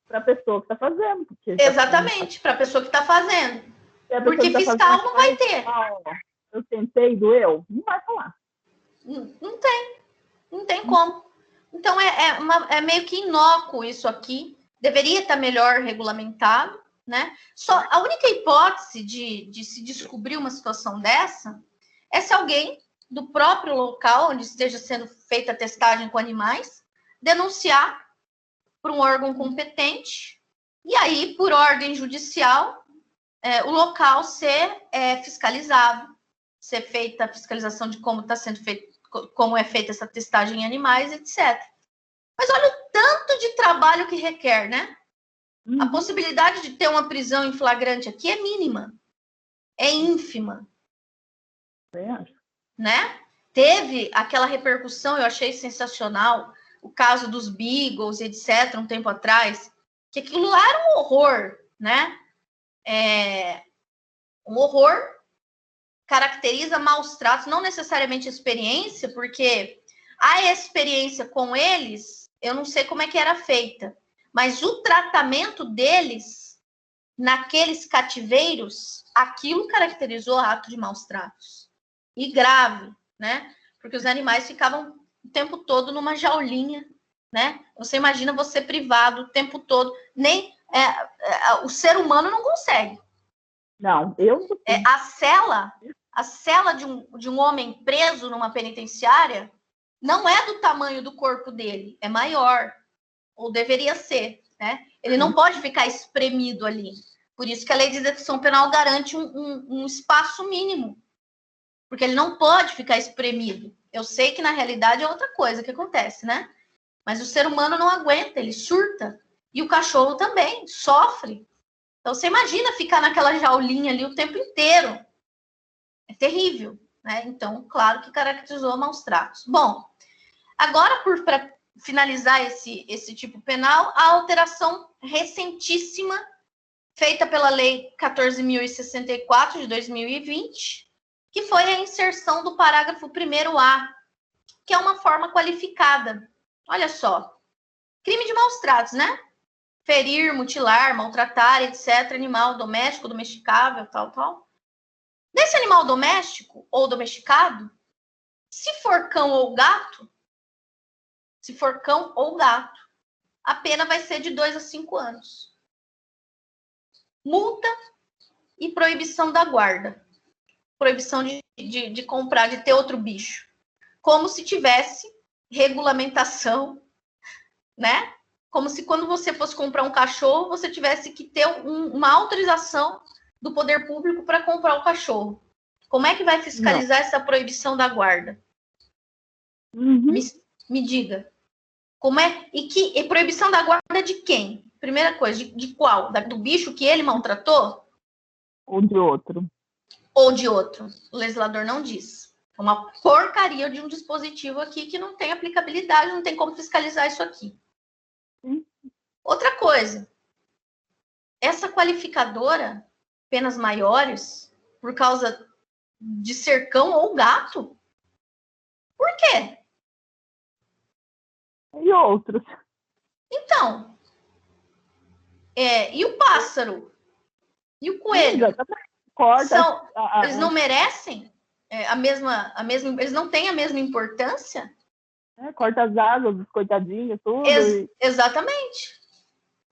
Para a pessoa que está fazendo. Exatamente, para a pessoa que está fazendo. Porque fiscal não vai ter. Eu tentei, doeu? Não vai falar. Não tem como. Então, é meio que inócuo isso aqui. Deveria estar melhor regulamentado, né? Só a única hipótese de se descobrir uma situação dessa é se alguém do próprio local onde esteja sendo feita a testagem com animais denunciar para um órgão competente e aí, por ordem judicial, o local ser fiscalizado, ser feita a fiscalização de como está sendo feito, como é feita essa testagem em animais, etc. Mas olha o tanto de trabalho que requer, né? A possibilidade de ter uma prisão em flagrante aqui é mínima, é ínfima. Né? Teve aquela repercussão, eu achei sensacional, o caso dos Beagles, etc., um tempo atrás, que aquilo lá era um horror, né? Um horror caracteriza maus tratos, não necessariamente experiência, porque a experiência com eles, eu não sei como é que era feita, mas o tratamento deles naqueles cativeiros, aquilo caracterizou ato de maus tratos. E grave, né? Porque os animais ficavam o tempo todo numa jaulinha, né? Você imagina você privado o tempo todo, nem o ser humano não consegue. Não, eu a cela de um homem preso numa penitenciária não é do tamanho do corpo dele, é maior, ou deveria ser, né? Ele não pode ficar espremido ali. Por isso que a lei de execução penal garante um espaço mínimo, porque ele não pode ficar espremido. Eu sei que na realidade é outra coisa que acontece, né? Mas o ser humano não aguenta, ele surta. E o cachorro também sofre. Então você imagina ficar naquela jaulinha ali o tempo inteiro. É terrível, né? Então, claro que caracterizou maus tratos. Bom, agora para finalizar esse tipo penal, a alteração recentíssima feita pela Lei 14.064 de 2020, que foi a inserção do parágrafo 1º-A, que é uma forma qualificada. Olha só, crime de maus tratos, né? Ferir, mutilar, maltratar, etc., animal doméstico, domesticável, tal. Desse animal doméstico ou domesticado, se for cão ou gato, a pena vai ser de 2 a 5 anos. Multa e proibição da guarda. Proibição de comprar, de ter outro bicho. Como se tivesse regulamentação, né? Como se quando você fosse comprar um cachorro, você tivesse que ter uma autorização do poder público para comprar o cachorro. Como é que vai fiscalizar essa proibição da guarda? Me diga. Como é? E proibição da guarda de quem? Primeira coisa, de qual? Do bicho que ele maltratou? Ou de outro. Ou de outro. O legislador não diz. É uma porcaria de um dispositivo aqui que não tem aplicabilidade, não tem como fiscalizar isso aqui. Outra coisa. Essa qualificadora, penas maiores, por causa de ser cão ou gato? Por quê? E outros. Então, e o pássaro? E o coelho? Eles não merecem a mesma. Eles não têm a mesma importância? Corta as asas dos coitadinhos, tudo. Exatamente.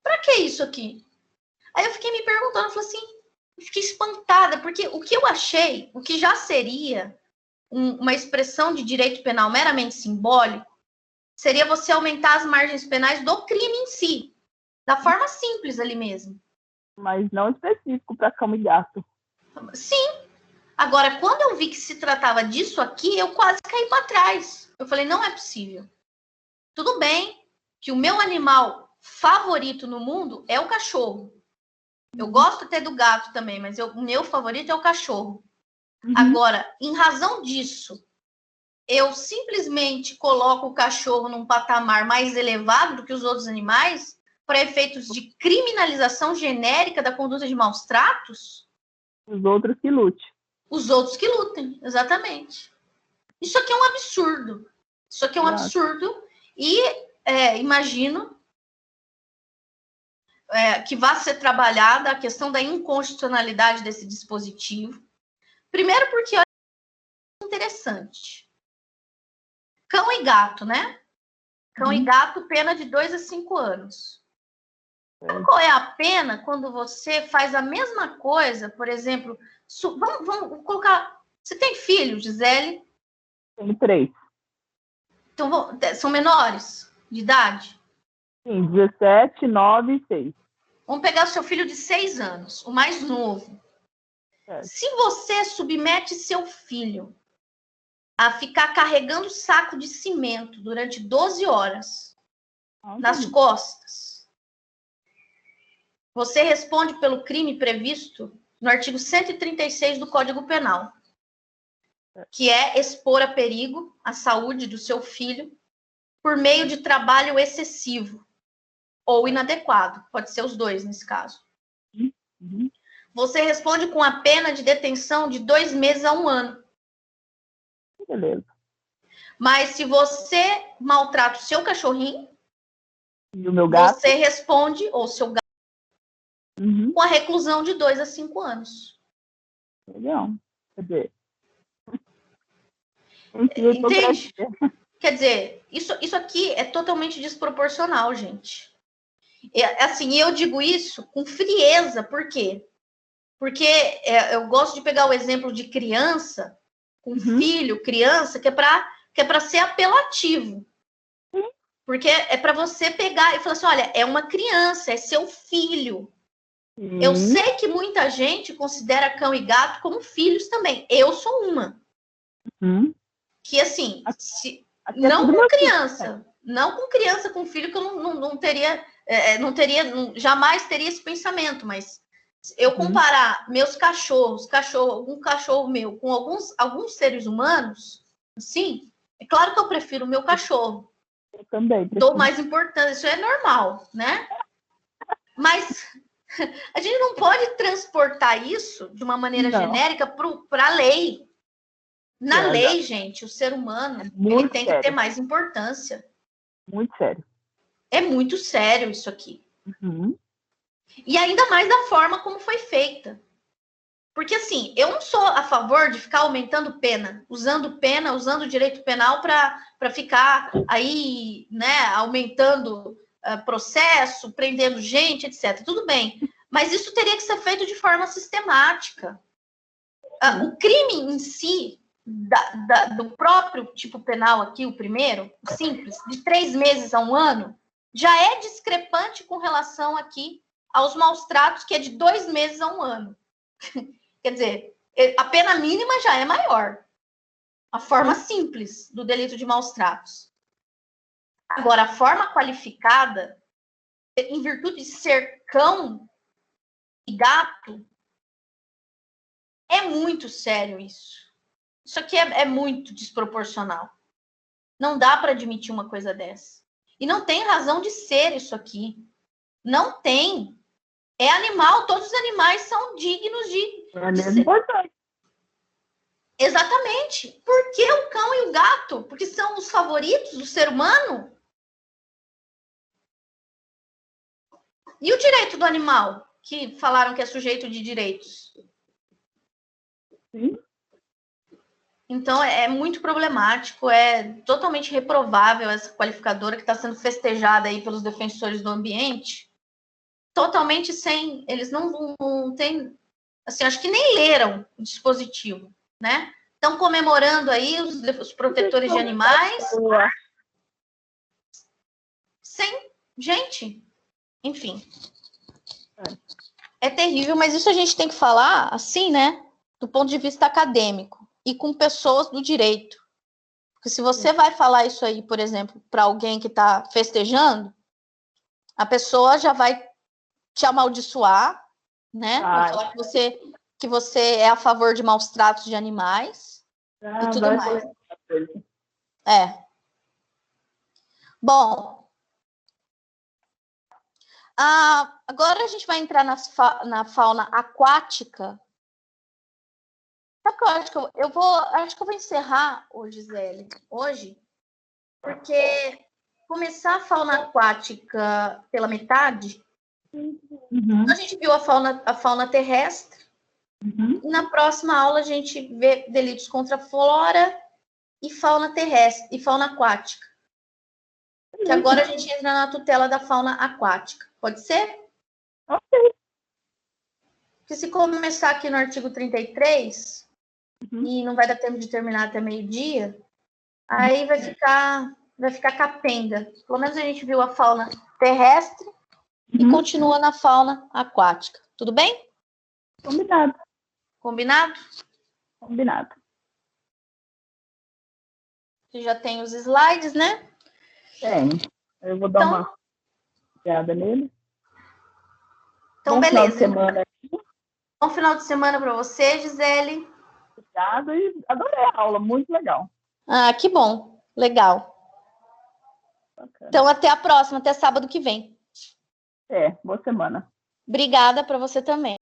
Para que isso aqui? Aí eu fiquei me perguntando, falei assim, fiquei espantada, porque o que eu achei, o que já seria uma expressão de direito penal meramente simbólico, seria você aumentar as margens penais do crime em si, da forma simples ali mesmo. Mas não específico para cão e gato. Sim. Agora, quando eu vi que se tratava disso aqui, eu quase caí para trás. Eu falei, não é possível. Tudo bem que o meu animal favorito no mundo é o cachorro. Eu gosto até do gato também, mas o meu favorito é o cachorro. Agora, em razão disso, eu simplesmente coloco o cachorro num patamar mais elevado do que os outros animais para efeitos de criminalização genérica da conduta de maus tratos? Os outros que lutem. Os outros que lutem, exatamente. Isso aqui é um absurdo. Isso aqui é um absurdo e imagino que vá ser trabalhada a questão da inconstitucionalidade desse dispositivo. Primeiro porque, olha, é interessante. Cão e gato, né? Cão e gato, pena de 2 a 5 anos. Qual é a pena quando você faz a mesma coisa, por exemplo, vamos colocar... Você tem filho, Gisele? Tenho 3. Então, são menores de idade? Sim, 17, 9 e 6. Vamos pegar o seu filho de 6 anos, o mais novo. Se você submete seu filho a ficar carregando saco de cimento durante 12 horas nas costas, você responde pelo crime previsto no artigo 136 do Código Penal, que é expor a perigo a saúde do seu filho por meio de trabalho excessivo ou inadequado. Pode ser os dois nesse caso. Você responde com a pena de detenção de 2 meses a 1 ano. Beleza. Mas se você maltrata o seu cachorrinho, e o meu gato, você responde, ou seu gato, com a reclusão de 2 a 5 anos. Legal. Quer dizer, entende? Quer dizer, isso aqui é totalmente desproporcional, gente. Assim, eu digo isso com frieza, por quê? Porque eu gosto de pegar o exemplo de criança, com filho, criança, que é para ser apelativo. Porque é para você pegar e falar assim, olha, é uma criança, é seu filho. Eu sei que muita gente considera cão e gato como filhos também. Eu sou uma. Que, assim, não com criança. Não com criança, com filho, que eu não teria... jamais teria esse pensamento, mas eu comparar meus cachorros, algum cachorro meu, com alguns seres humanos, assim, é claro que eu prefiro o meu cachorro. Eu também prefiro. Dou mais importância, isso é normal, né? Mas a gente não pode transportar isso de uma maneira genérica para a lei. Na lei, gente, o ser humano ele tem que ter mais importância. Muito sério. É muito sério isso aqui. E ainda mais da forma como foi feita. Porque, assim, eu não sou a favor de ficar aumentando pena, usando direito penal para ficar aí, né, aumentando processo, prendendo gente, etc. Tudo bem. Mas isso teria que ser feito de forma sistemática. O crime em si, do próprio tipo penal aqui, o primeiro, o simples, de 3 meses a 1 ano, já é discrepante com relação aqui aos maus tratos, que é de 2 meses a 1 ano. Quer dizer, a pena mínima já é maior. A forma simples do delito de maus tratos. Agora, a forma qualificada, em virtude de ser cão e gato, é muito sério isso. Isso aqui é muito desproporcional. Não dá para admitir uma coisa dessa. E não tem razão de ser isso aqui. Não tem. É animal, todos os animais são dignos de ser. Importante. Exatamente. Por que o cão e o gato? Porque são os favoritos do ser humano? E o direito do animal? Que falaram que é sujeito de direitos. Sim. Então, é muito problemático, é totalmente reprovável essa qualificadora que está sendo festejada aí pelos defensores do ambiente. Totalmente sem... Eles não têm... Assim, acho que nem leram o dispositivo, né? Estão comemorando aí os protetores de animais. Sem... Gente, enfim. É terrível, mas isso a gente tem que falar, assim, né? Do ponto de vista acadêmico. E com pessoas do direito. Porque se você vai falar isso aí, por exemplo, para alguém que está festejando, a pessoa já vai te amaldiçoar, né? Vai falar que você é a favor de maus tratos de animais e tudo mais. Bom, agora a gente vai entrar na fauna aquática. Sabe que eu acho que eu vou encerrar hoje, Gisele, porque começar a fauna aquática pela metade, a gente viu a fauna terrestre, e na próxima aula a gente vê delitos contra a flora e fauna terrestre, e fauna aquática. Que agora a gente entra na tutela da fauna aquática. Pode ser? Ok. Porque se começar aqui no artigo 33... e não vai dar tempo de terminar até meio-dia, aí vai ficar capenga. Pelo menos a gente viu a fauna terrestre e continua na fauna aquática. Tudo bem? Combinado. Combinado? Combinado. Você já tem os slides, né? Tem. Eu vou dar uma olhada nele. Então, beleza. Bom final de semana para você, Gisele. Obrigada e adorei a aula, muito legal. Que bom, legal. Bacana. Então, até a próxima, até sábado que vem. Boa semana. Obrigada para você também.